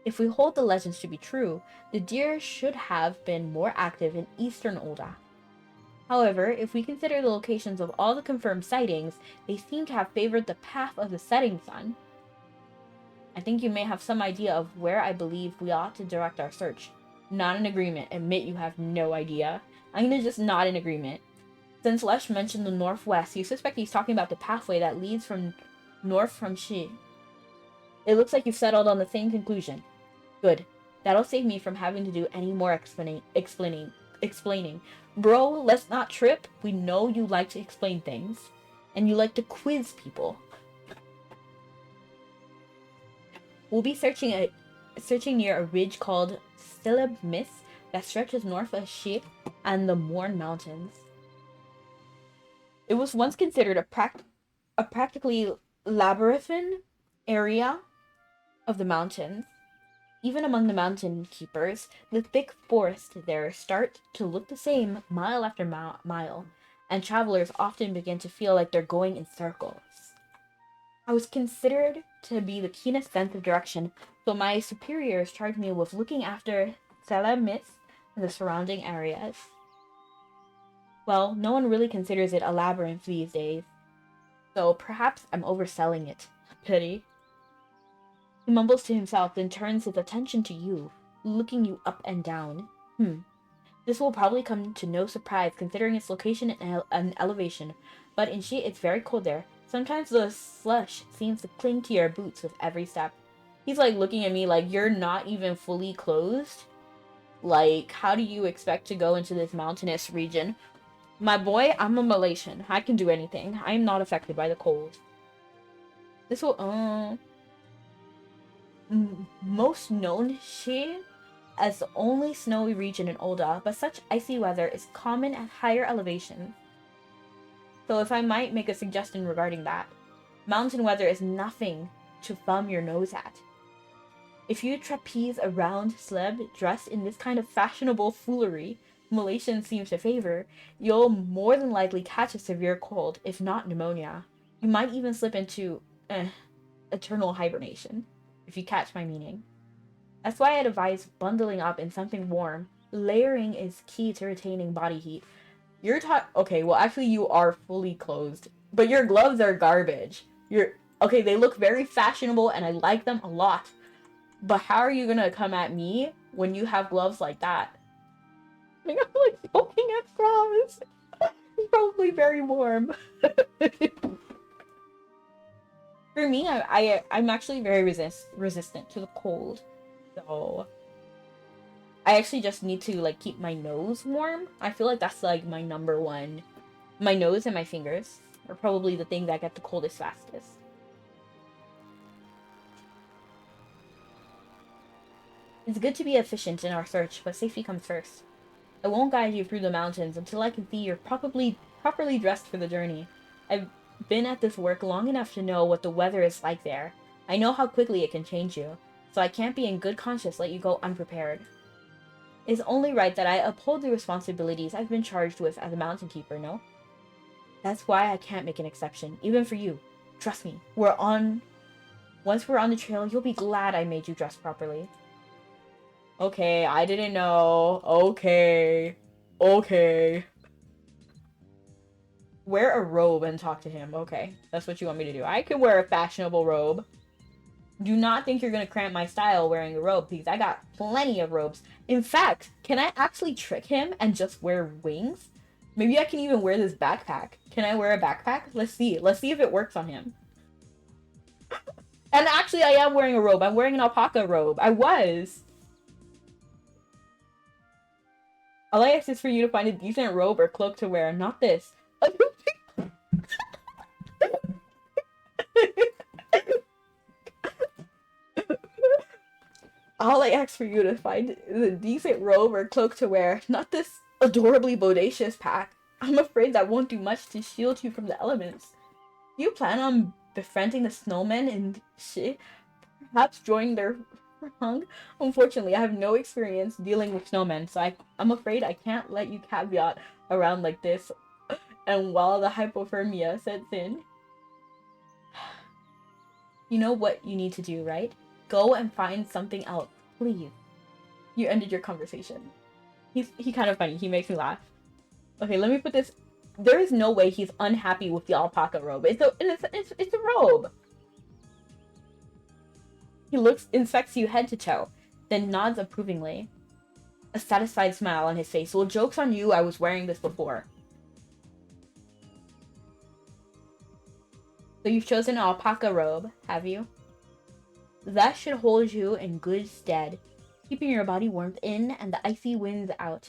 If we hold the legends to be true, the deer should have been more active in eastern Olda. However, if we consider the locations of all the confirmed sightings, they seem to have favored the path of the setting sun. I think you may have some idea of where I believe we ought to direct our search. Not in agreement. Admit you have no idea. I'm gonna just not in agreement. Since Lesh mentioned the northwest, you suspect he's talking about the pathway that leads from north from Shi. It looks like you've settled on the same conclusion. Good. That'll save me from having to do any more explaining. Bro, let's not trip. We know you like to explain things. And you like to quiz people. We'll be searching near a ridge called Stilab Miss that stretches north of Shi and the Morn Mountains. It was once considered a practically labyrinthine area of the mountains. Even among the mountain keepers, the thick forests there start to look the same mile after mile, and travelers often begin to feel like they're going in circles. I was considered to be the keenest sense of direction, so my superiors charged me with looking after Salamis and the surrounding areas. Well, no one really considers it a labyrinth these days, so perhaps I'm overselling it. Pity. He mumbles to himself, then turns his attention to you, looking you up and down. This will probably come to no surprise considering its location and elevation, but in Shi it's very cold there. Sometimes the slush seems to cling to your boots with every step. He's like looking at me like, you're not even fully clothed? Like, how do you expect to go into this mountainous region? My boy, I'm a Malaysian. I can do anything. I am not affected by the cold. This will, most known Shi as the only snowy region in Olda, but such icy weather is common at higher elevations. So if I might make a suggestion regarding that, mountain weather is nothing to thumb your nose at. If you trapeze around Sleb dressed in this kind of fashionable foolery Malaysians seem to favor, you'll more than likely catch a severe cold, if not pneumonia. You might even slip into eternal hibernation, if you catch my meaning. That's why I'd advise bundling up in something warm. Layering is key to retaining body heat. Okay, well actually you are fully clothed, but your gloves are garbage. Okay, they look very fashionable and I like them a lot. But how are you gonna come at me when you have gloves like that? I'm like poking at straws. It's probably very warm. For me, I'm actually very resistant to the cold. So I actually just need to like keep my nose warm. I feel like that's like my number one. My nose and my fingers are probably the thing that get the coldest fastest. It's good to be efficient in our search, but safety comes first. I won't guide you through the mountains until I can see you're properly dressed for the journey. I've been at this work long enough to know what the weather is like there. I know how quickly it can change you, so I can't be in good conscience let you go unprepared. It's only right that I uphold the responsibilities I've been charged with as a mountain keeper, no? That's why I can't make an exception, even for you. Trust me, once we're on the trail, you'll be glad I made you dress properly. Okay, I didn't know. Okay. Wear a robe and talk to him. Okay, that's what you want me to do. I can wear a fashionable robe. Do not think you're gonna cramp my style wearing a robe, because I got plenty of robes. In fact, can I actually trick him and just wear wings? Maybe I can even wear this backpack. Can I wear a backpack? Let's see. Let's see if it works on him. And actually, I am wearing a robe. I'm wearing an alpaca robe. I was. All I ask is for you to find a decent robe or cloak to wear, not this. All I ask for you to find is a decent robe or cloak to wear, not this adorably bodacious pack. I'm afraid that won't do much to shield you from the elements. Do you plan on befriending the snowmen and shit? Perhaps joining their hung? Unfortunately, I have no experience dealing with snowmen, so I'm afraid I can't let you caveat around like this. And while the hypothermia sets in, you know what you need to do, right? Go and find something else, please. You ended your conversation. He kind of funny. He makes me laugh. Okay, let me put this. There is no way he's unhappy with the alpaca robe. It's a robe. He inspects you head to toe, then nods approvingly. A satisfied smile on his face. Well, joke's on you, I was wearing this before. So you've chosen an alpaca robe, have you? That should hold you in good stead, keeping your body warmth in and the icy winds out.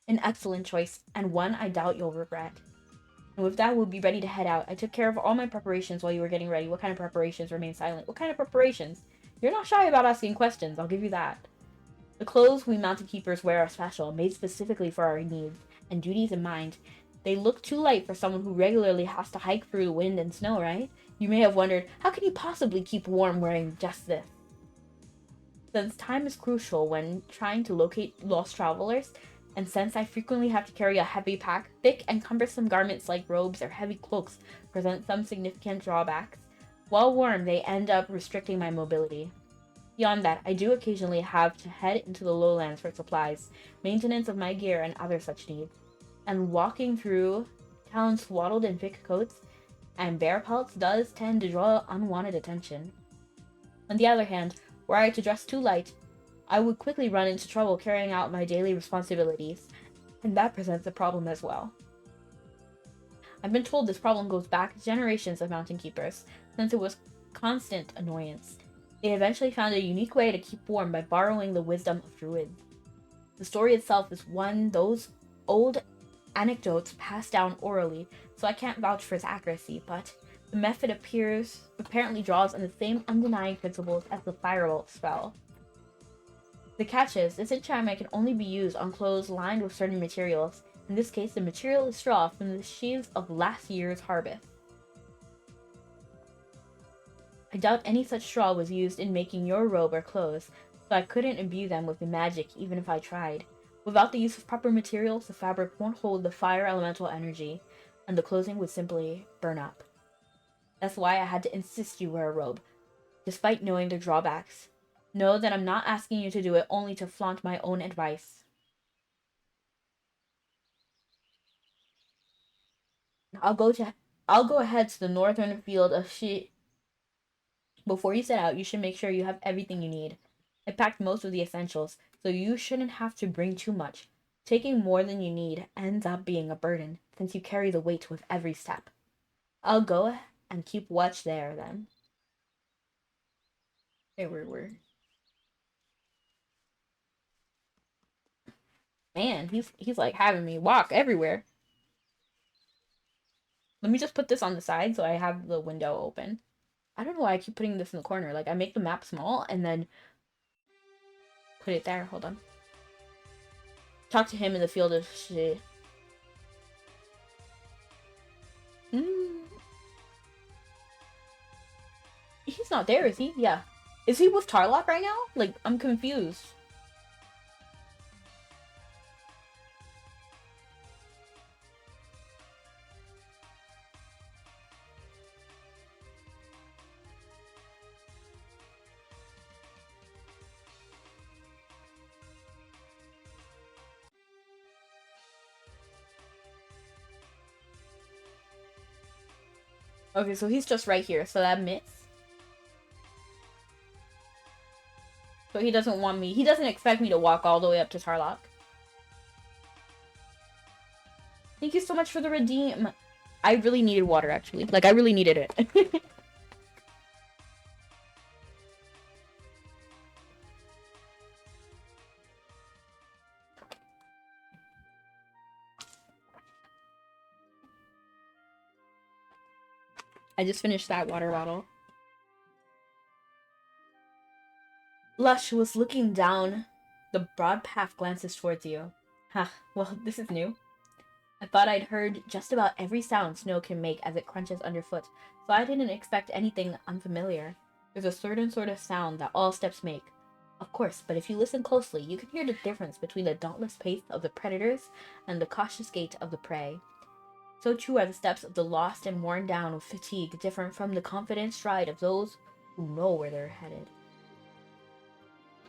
An excellent choice, and one I doubt you'll regret. And with that, we'll be ready to head out. I took care of all my preparations while you were getting ready. What kind of preparations? Remain silent. What kind of preparations? You're not shy about asking questions, I'll give you that. The clothes we mounted keepers wear are special, made specifically for our needs and duties in mind. They look too light for someone who regularly has to hike through the wind and snow, right? You may have wondered, how can you possibly keep warm wearing just this? Since time is crucial when trying to locate lost travelers, and since I frequently have to carry a heavy pack, thick and cumbersome garments like robes or heavy cloaks present some significant drawbacks. While warm, they end up restricting my mobility. Beyond that, I do occasionally have to head into the lowlands for supplies, maintenance of my gear, and other such needs. And walking through town swaddled in thick coats and bear pelts does tend to draw unwanted attention. On the other hand, were I to dress too light, I would quickly run into trouble carrying out my daily responsibilities, and that presents a problem as well. I've been told this problem goes back generations of mountain keepers, since it was constant annoyance. They eventually found a unique way to keep warm by borrowing the wisdom of druids. The story itself is one those old anecdotes passed down orally, so I can't vouch for its accuracy, but the method apparently draws on the same undenying principles as the firebolt spell. The catch is, this enchantment can only be used on clothes lined with certain materials. In this case, the material is straw from the sheaves of last year's harvest. I doubt any such straw was used in making your robe or clothes, so I couldn't imbue them with the magic even if I tried. Without the use of proper materials, the fabric won't hold the fire elemental energy, and the clothing would simply burn up. That's why I had to insist you wear a robe, despite knowing the drawbacks. Know that I'm not asking you to do it only to flaunt my own advice. I'll go ahead to the northern field of Before you set out, you should make sure you have everything you need. I packed most of the essentials, so you shouldn't have to bring too much. Taking more than you need ends up being a burden, since you carry the weight with every step. I'll go and keep watch there, then. Hey, we're... Man, he's like having me walk everywhere. Let me just put this on the side so I have the window open. I don't know why I keep putting this in the corner. Like, I make the map small and then put it there. Hold on. Talk to him in the field of shit. He's not there, is he? Yeah. Is he with Tarlock right now? Like, I'm confused. Okay, so he's just right here. So that miss. So he doesn't want me. He doesn't expect me to walk all the way up to Tarlock. Thank you so much for the redeem. I really needed water, actually. Like, I really needed it. I just finished that water bottle. Lush was looking down. The broad path glances towards you. Ha, well, this is new. I thought I'd heard just about every sound snow can make as it crunches underfoot, so I didn't expect anything unfamiliar. There's a certain sort of sound that all steps make. Of course, but if you listen closely, you can hear the difference between the dauntless pace of the predators and the cautious gait of the prey. So too are the steps of the lost and worn down with fatigue different from the confident stride of those who know where they're headed.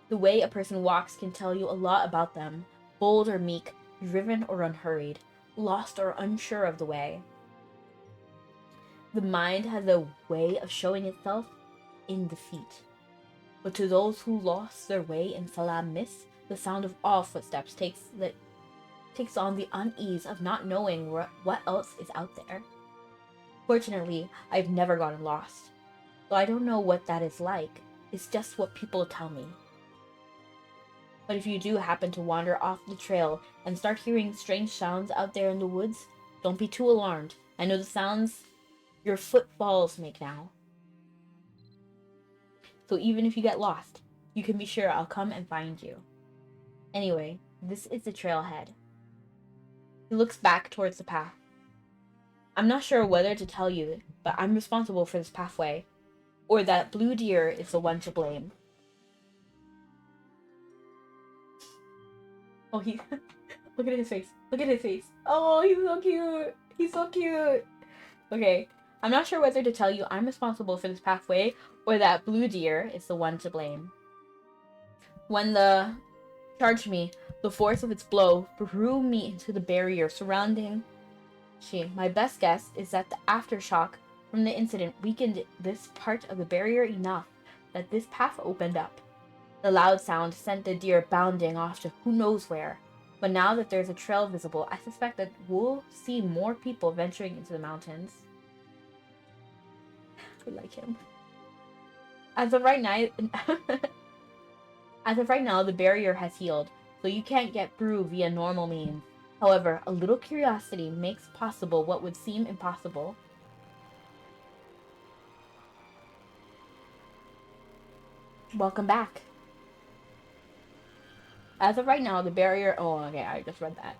The way a person walks can tell you a lot about them, bold or meek, driven or unhurried, lost or unsure of the way. The mind has a way of showing itself in the feet. But to those who lost their way in Salam Miss, the sound of all footsteps takes on the unease of not knowing what else is out there. Fortunately, I've never gotten lost. Though I don't know what that is like, it's just what people tell me. But if you do happen to wander off the trail and start hearing strange sounds out there in the woods, don't be too alarmed. I know the sounds your footfalls make now. So even if you get lost, you can be sure I'll come and find you. Anyway, this is the trailhead. He looks back towards the path. I'm not sure whether to tell you, but I'm responsible for this pathway, or that Blue Deer is the one to blame. Oh, he... Look at his face. Look at his face. Oh, he's so cute. He's so cute. Okay, I'm not sure whether to tell you I'm responsible for this pathway, or that Blue Deer is the one to blame. When the charged me, the force of its blow threw me into the barrier surrounding she. My best guess is that the aftershock from the incident weakened this part of the barrier enough that this path opened up. The loud sound sent the deer bounding off to who knows where, but now that there's a trail visible, I suspect that we'll see more people venturing into the mountains. I like him. As of right now, the barrier has healed, so you can't get through via normal means. However, a little curiosity makes possible what would seem impossible. Welcome back. As of right now, the barrier... Oh, okay, I just read that.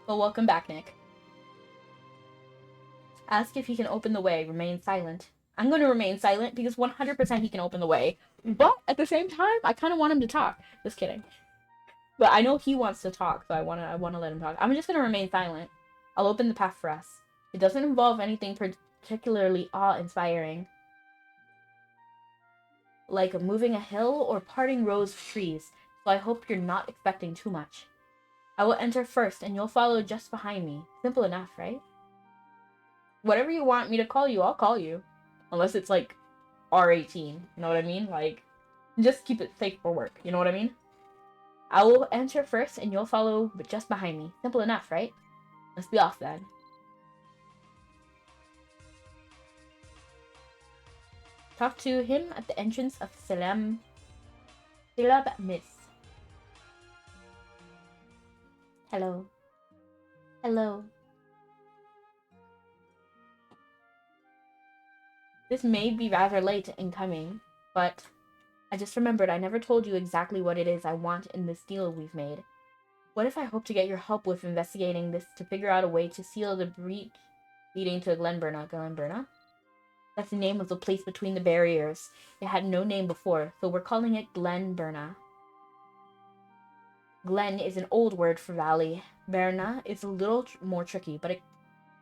Well, welcome back, Nick. Ask if he can open the way. Remain silent. I'm going to remain silent because 100% he can open the way. But at the same time, I kind of want him to talk. Just kidding. But I know he wants to talk, so I want to let him talk. I'm just going to remain silent. I'll open the path for us. It doesn't involve anything particularly awe-inspiring, like moving a hill or parting rows of trees, so I hope you're not expecting too much. I will enter first, and you'll follow just behind me. Simple enough, right? Whatever you want me to call you, I'll call you. Unless it's like R18, you know what I mean? Like, just keep it safe for work, you know what I mean? I will enter first, and you'll follow just behind me. Simple enough, right? Let's be off then. Talk to him at the entrance of Silab Miss. Hello. Hello. This may be rather late in coming, but I just remembered I never told you exactly what it is I want in this deal we've made. What if I hope to get your help with investigating this to figure out a way to seal the breach leading to Glenburna? Glenburna? That's the name of the place between the barriers. It had no name before, so we're calling it Glenburna. Glen is an old word for valley. Berna is a little more tricky, but it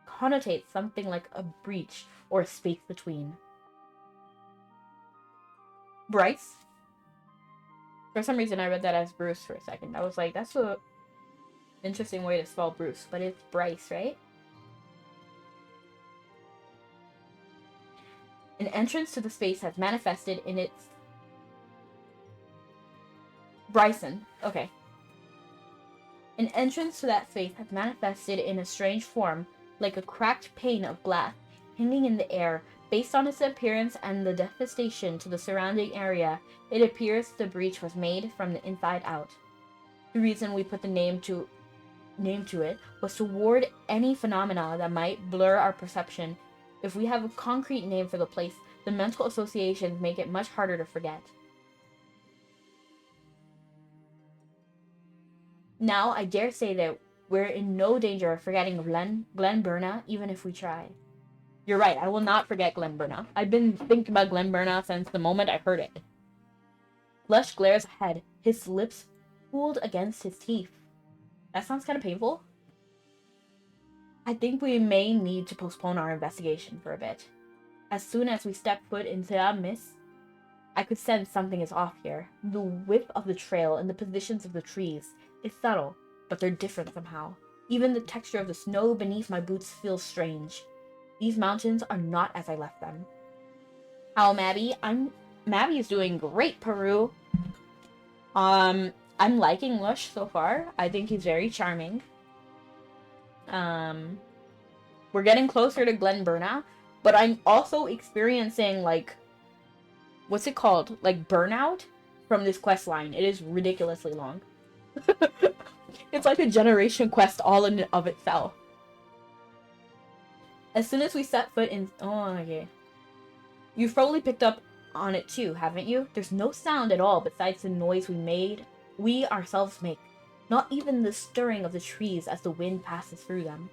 connotates something like a breach or a space between. Bryce? For some reason, I read that as Bruce for a second. I was like, that's a interesting way to spell Bruce, but it's Bryce, right? An entrance to the space has manifested in its Bryson. Okay. An entrance to that faith had manifested in a strange form, like a cracked pane of glass, hanging in the air. Based on its appearance and the devastation to the surrounding area, it appears the breach was made from the inside out. The reason we put the name to it was to ward any phenomena that might blur our perception. If we have a concrete name for the place, the mental associations make it much harder to forget. Now, I dare say that we're in no danger of forgetting Glen Burna, even if we try. You're right, I will not forget Glen Burna. I've been thinking about Glen Burna since the moment I heard it. Lush glares ahead, his lips pulled against his teeth. That sounds kind of painful. I think we may need to postpone our investigation for a bit. As soon as we step foot into that mist, I could sense something is off here. The width of the trail and the positions of the trees is subtle, but they're different somehow. Even the texture of the snow beneath my boots feels strange. These mountains are not as I left them. How, Mabby? Mabby is doing great, Peru. I'm liking Lush so far. I think he's very charming. We're getting closer to Glen Burna, but I'm also experiencing, like, what's it called? Like, burnout from this quest line. It is ridiculously long. It's like a generation quest all in of itself. As soon as we set foot in... Oh, okay. You've probably picked up on it too, haven't you? There's no sound at all besides the noise we ourselves make. Not even the stirring of the trees as the wind passes through them.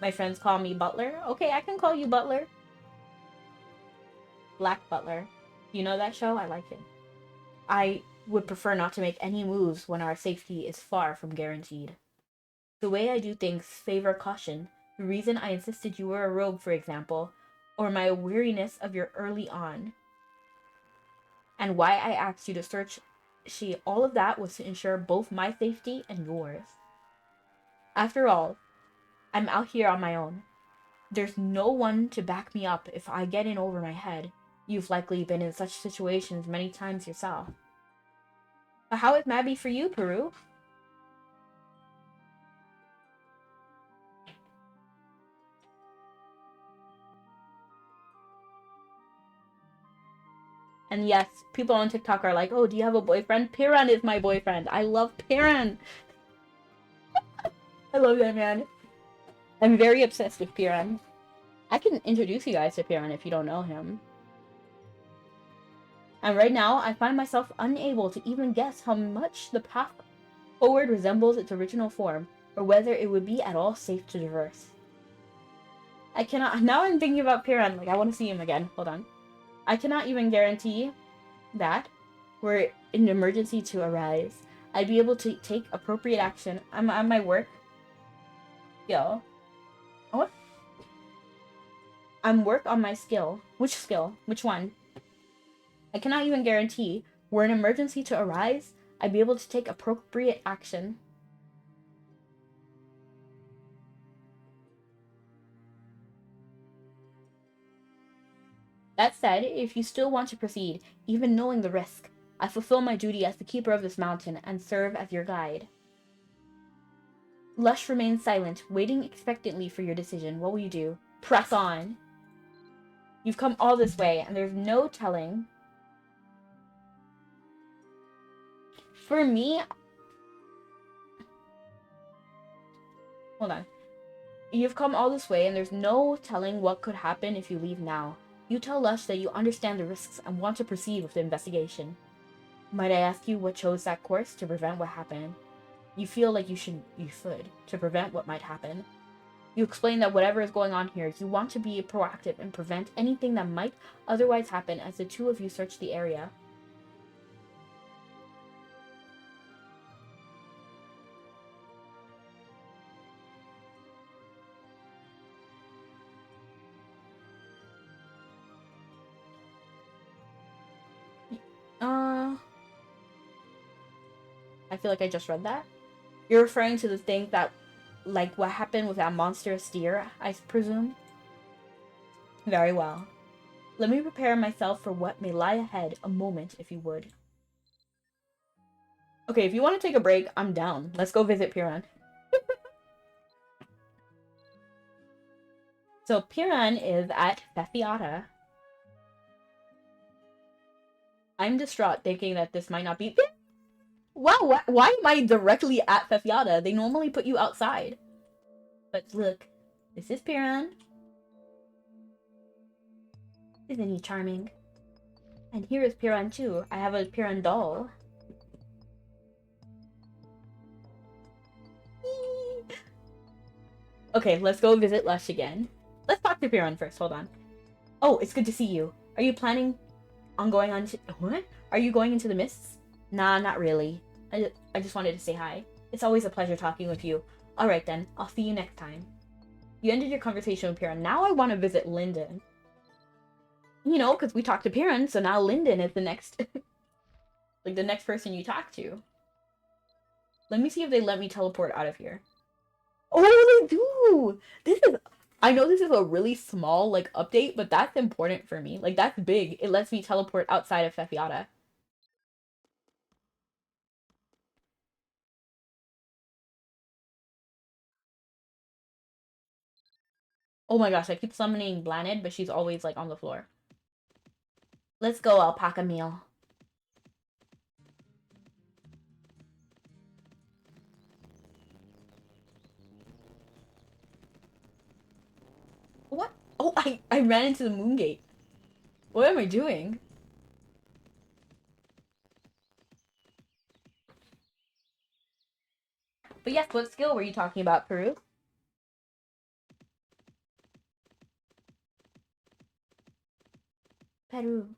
My friends call me Butler. Okay, I can call you Butler. Black Butler. You know that show? I like it. I would prefer not to make any moves when our safety is far from guaranteed. The way I do things favor caution. The reason I insisted you were a rogue, for example, or my weariness of your early on, and why I asked you to search all of that was to ensure both my safety and yours. After all, I'm out here on my own. There's no one to back me up if I get in over my head. You've likely been in such situations many times yourself. But how is Mabby for you, Peru? And yes, people on TikTok are like, oh, do you have a boyfriend? Piran is my boyfriend. I love Piran. I love that man. I'm very obsessed with Piran. I can introduce you guys to Piran if you don't know him. And right now, I find myself unable to even guess how much the path forward resembles its original form, or whether it would be at all safe to traverse. I cannot... Now I'm thinking about Piran, like, I want to see him again. Hold on. I cannot even guarantee that, were an emergency to arise, I'd be able to take appropriate action. I'm on my work. Skill. What? I'm work on my skill. Which skill? Which one? I cannot even guarantee, were an emergency to arise, I'd be able to take appropriate action. That said, if you still want to proceed, even knowing the risk, I fulfill my duty as the keeper of this mountain and serve as your guide. Lush remains silent, waiting expectantly for your decision. What will you do? Press on. You've come all this way, and there's no telling. For me... Hold on. You've come all this way, and there's no telling what could happen if you leave now. You tell Lush that you understand the risks and want to proceed with the investigation. Might I ask you what chose that course to prevent what happened? You feel like you should, to prevent what might happen. You explain that whatever is going on here, you want to be proactive and prevent anything that might otherwise happen as the two of you search the area. I feel like I just read that. You're referring to the thing that, like what happened with that monstrous deer, I presume? Very well. Let me prepare myself for what may lie ahead a moment, if you would. Okay, if you want to take a break, I'm down. Let's go visit Piran. So Piran is at Fethiata. I'm distraught thinking that this might not be... Wow, why am I directly at Fethiata? They normally put you outside. But look, this is Piran. Isn't he charming? And here is Piran too. I have a Piran doll. Okay, let's go visit Lush again. Let's talk to Piran first. Hold on. Oh, it's good to see you. Are you planning on going on to... What? Are you going into the mists? Nah, not really. I just wanted to say hi. It's always a pleasure talking with you. Alright then, I'll see you next time. You ended your conversation with Piran. Now I want to visit Linden. You know, because we talked to Piran, so now Linden is the next... like, the next person you talk to. Let me see if they let me teleport out of here. Oh, they do! This is... I know this is a really small, like, update, but that's important for me. Like, that's big. It lets me teleport outside of Fethiata. Oh my gosh, I keep summoning Blanid, but she's always, like, on the floor. Let's go, alpaca meal. What? Oh, I ran into the moon gate. What am I doing? But yes, what skill were you talking about, Peru? Peru.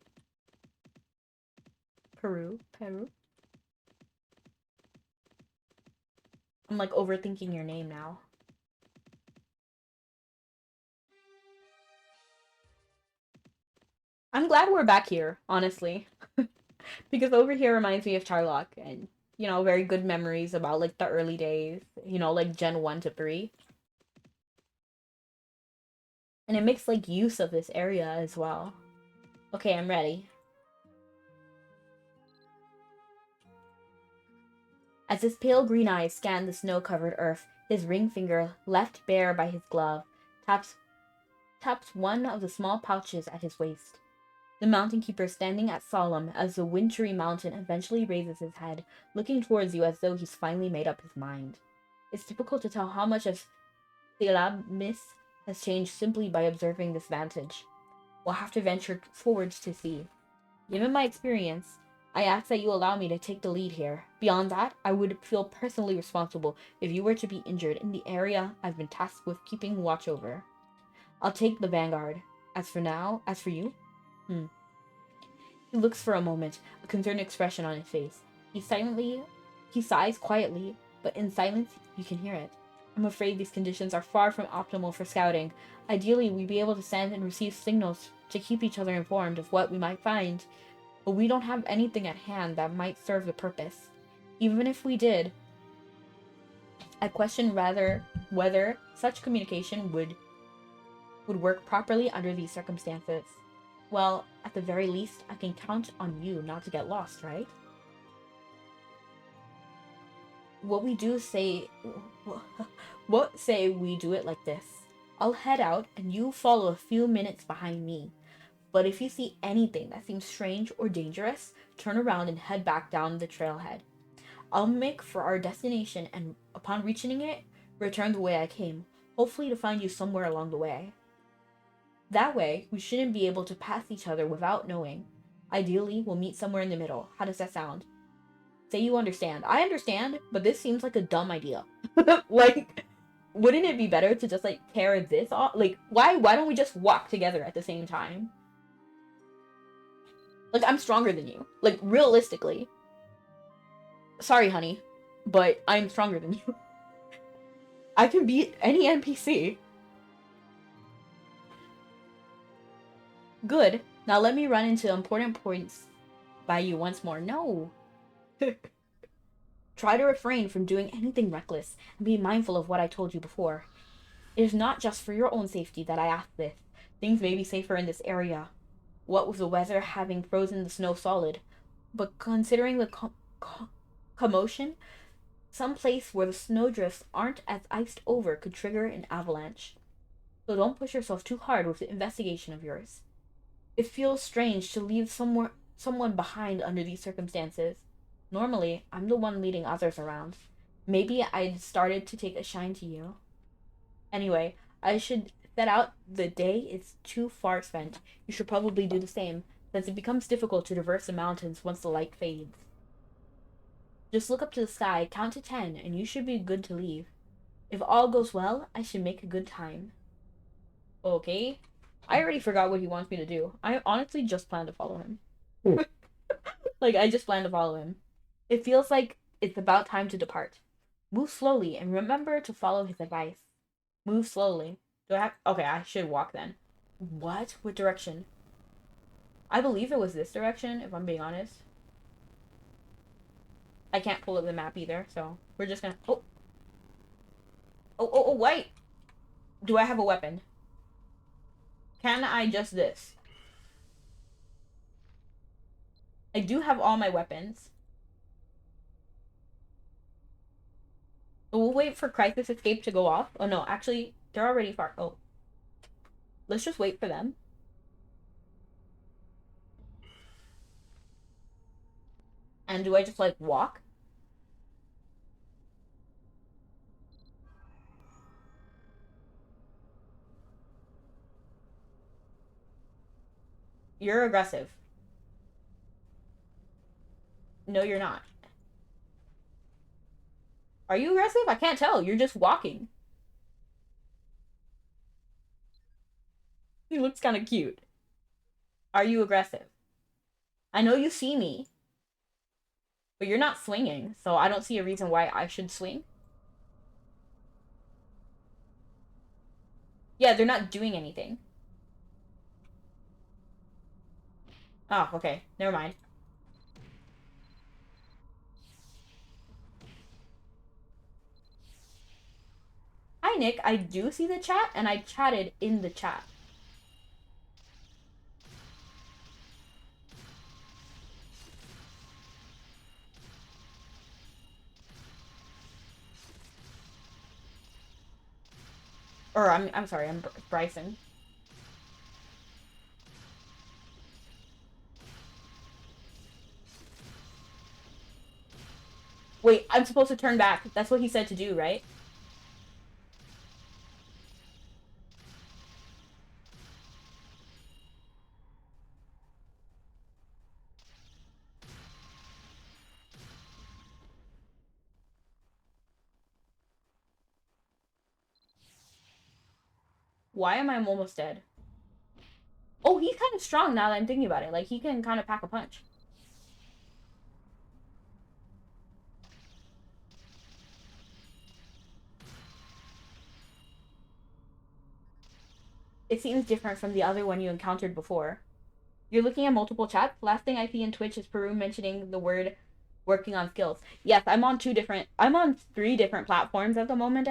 Peru. Peru. I'm like overthinking your name now. I'm glad we're back here, honestly. Because over here reminds me of Charlock and, you know, very good memories about like the early days, you know, like Gen 1 to 3. And it makes like use of this area as well. Okay, I'm ready. As his pale green eyes scan the snow-covered earth, his ring finger, left bare by his glove, taps one of the small pouches at his waist. The mountain keeper standing at solemn as the wintry mountain eventually raises his head, looking towards you as though he's finally made up his mind. It's difficult to tell how much of Thelabmis has changed simply by observing this vantage. We'll have to venture forwards to see. Given my experience, I ask that you allow me to take the lead here. Beyond that, I would feel personally responsible if you were to be injured in the area I've been tasked with keeping watch over. I'll take the vanguard. As for you? He looks for a moment, a concerned expression on his face. He sighs quietly, but in silence, you can hear it. I'm afraid these conditions are far from optimal for scouting. Ideally, we'd be able to send and receive signals to keep each other informed of what we might find, but we don't have anything at hand that might serve the purpose. Even if we did, I question rather whether such communication would work properly under these circumstances. Well, at the very least, I can count on you not to get lost, right? What say we do it like this? I'll head out and you follow a few minutes behind me. But if you see anything that seems strange or dangerous, turn around and head back down the trailhead. I'll make for our destination and upon reaching it, return the way I came, hopefully to find you somewhere along the way. That way, we shouldn't be able to pass each other without knowing. Ideally, we'll meet somewhere in the middle. How does that sound? Say you understand. I understand, but this seems like a dumb idea. Like, wouldn't it be better to just, like, tear this off? Like, why don't we just walk together at the same time? Like, I'm stronger than you. Like, realistically. Sorry, honey, but I'm stronger than you. I can beat any NPC. Good. Now let me run into important points by you once more. No. Try to refrain from doing anything reckless and be mindful of what I told you before. It is not just for your own safety that I ask this. Things may be safer in this area, what with the weather having frozen the snow solid, but considering the commotion, some place where the snowdrifts aren't as iced over could trigger an avalanche. So don't push yourself too hard with the investigation of yours. It feels strange to leave someone behind under these circumstances. Normally, I'm the one leading others around. Maybe I'd started to take a shine to you. Anyway, I should set out. The day is too far spent. You should probably do the same, since it becomes difficult to traverse the mountains once the light fades. Just look up to the sky, count to 10, and you should be good to leave. If all goes well, I should make a good time. Okay. I already forgot what he wants me to do. I honestly just plan to follow him. Like, I just plan to follow him. It feels like it's about time to depart. Move slowly and remember to follow his advice. Move slowly. Do I have... Okay, I should walk then. What? What direction? I believe it was this direction, if I'm being honest. I can't pull up the map either, so we're just gonna... Oh! Oh, wait! Do I have a weapon? Can I just this? I do have all my weapons. We'll wait for Crisis Escape to go off. Oh no, actually, they're already far. Oh. Let's just wait for them. And do I just, like, walk? You're aggressive. No, you're not. Are you aggressive? I can't tell. You're just walking. He looks kind of cute. Are you aggressive? I know you see me, but you're not swinging, so I don't see a reason why I should swing. Yeah, they're not doing anything. Oh, okay. Never mind. Hi, Nick. I do see the chat, and I chatted in the chat. Or, I'm sorry, I'm Bryson. Wait, I'm supposed to turn back. That's what he said to do, right? Why am I almost dead? Oh, he's kind of strong now that I'm thinking about it. Like, he can kind of pack a punch. It seems different from the other one you encountered before. You're looking at multiple chats. Last thing I see in Twitch is Peru mentioning the word working on skills. Yes, I'm on 3 different platforms at the moment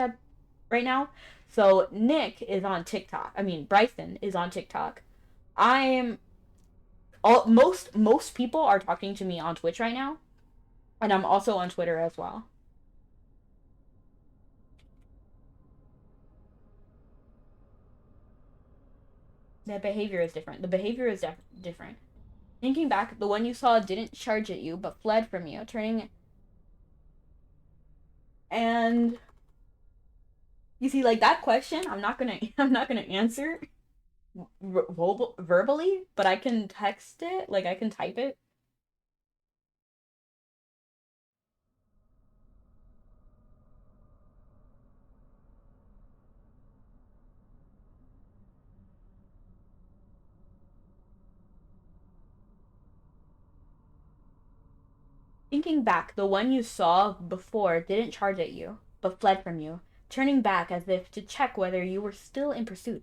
right now. So Nick is on TikTok. I mean, Bryson is on TikTok. Most people are talking to me on Twitch right now, and I'm also on Twitter as well. The behavior is different. The behavior is different. Thinking back, the one you saw didn't charge at you, but fled from you, turning. And you see, like, that question, I'm not gonna answer verbally, but I can text it. Like, I can type it. Thinking back, the one you saw before didn't charge at you, but fled from you, turning back as if to check whether you were still in pursuit.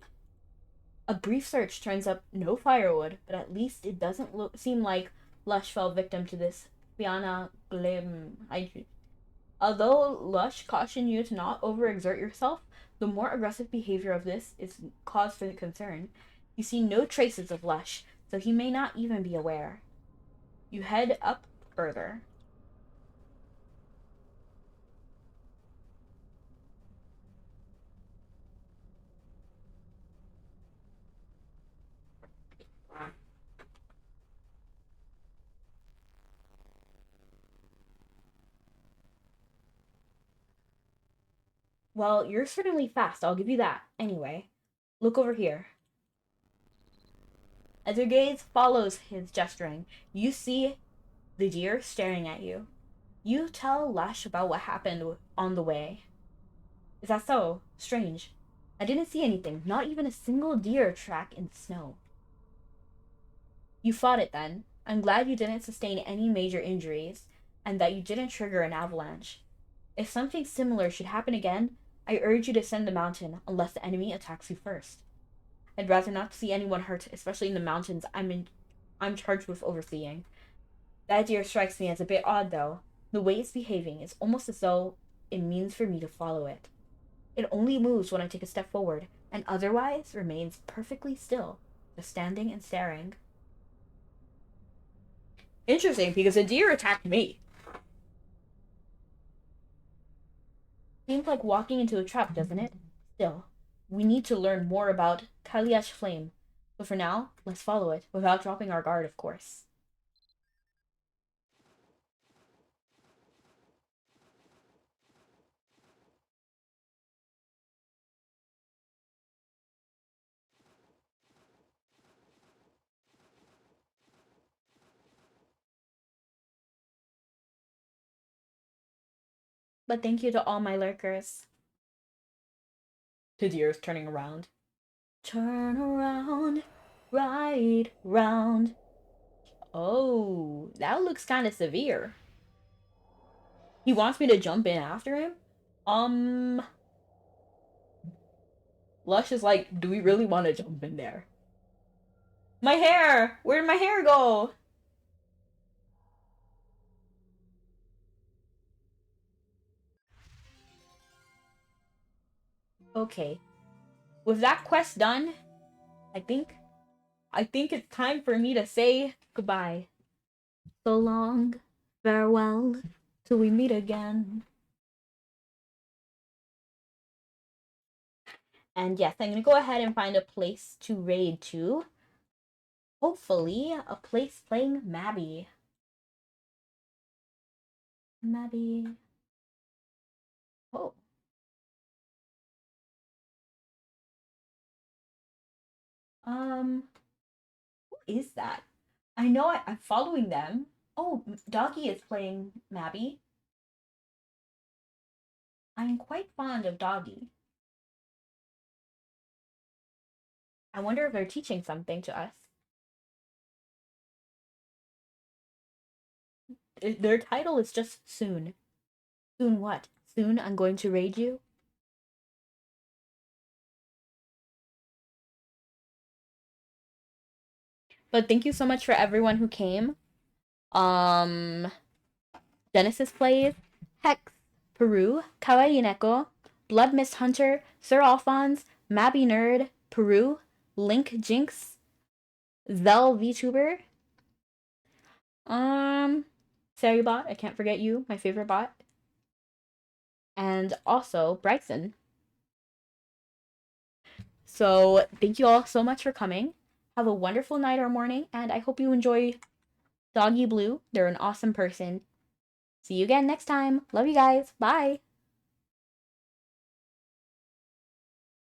A brief search turns up no firewood, but at least it doesn't seem like Lush fell victim to this Fianna Glim. Although Lush cautioned you to not overexert yourself, the more aggressive behavior of this is cause for concern. You see no traces of Lush, so he may not even be aware. You head up further. Well, you're certainly fast, I'll give you that. Anyway, look over here. As your gaze follows his gesturing, you see the deer staring at you. You tell Lush about what happened on the way. Is that so? Strange. I didn't see anything, not even a single deer track in the snow. You fought it then. I'm glad you didn't sustain any major injuries, and that you didn't trigger an avalanche. If something similar should happen again, I urge you to ascend the mountain unless the enemy attacks you first. I'd rather not see anyone hurt, especially in the mountains I'm charged with overseeing. The idea strikes me as a bit odd, though. The way it's behaving is almost as though it means for me to follow it. It only moves when I take a step forward, and otherwise remains perfectly still, just standing and staring. Interesting, because a deer attacked me. Seems like walking into a trap, doesn't it? Still, we need to learn more about Kaliash Flame. But for now, let's follow it, without dropping our guard, of course. But thank you to all my lurkers. The deer is turning around. Turn around, right round. Oh, that looks kind of severe. He wants me to jump in after him? Lush is like, do we really want to jump in there? My hair! Where'd my hair go? Okay. With that quest done, I think I think it's time for me to say goodbye. So long, farewell, till we meet again. And yes, I'm gonna go ahead and find a place to raid to. Hopefully, a place playing Mabby. Mabby. Oh. Who is that? I know I'm following them. Oh, Doggy is playing Mabby. I'm quite fond of Doggy. I wonder if they're teaching something to us. Their title is just Soon. Soon what? Soon I'm going to raid you? But thank you so much for everyone who came. Um, Genesis Plays, Hex, Peru, Kawaii Neko, Blood Mist Hunter, Sir Alphonse, Mabby Nerd, Peru, Link Jinx, Zell VTuber, um, Saribot, I can't forget you, my favorite bot, and also Bryson. So thank you all so much for coming. Have a wonderful night or morning, and I hope you enjoy Doggy Blue. They're an awesome person. See you again next time. Love you guys. Bye.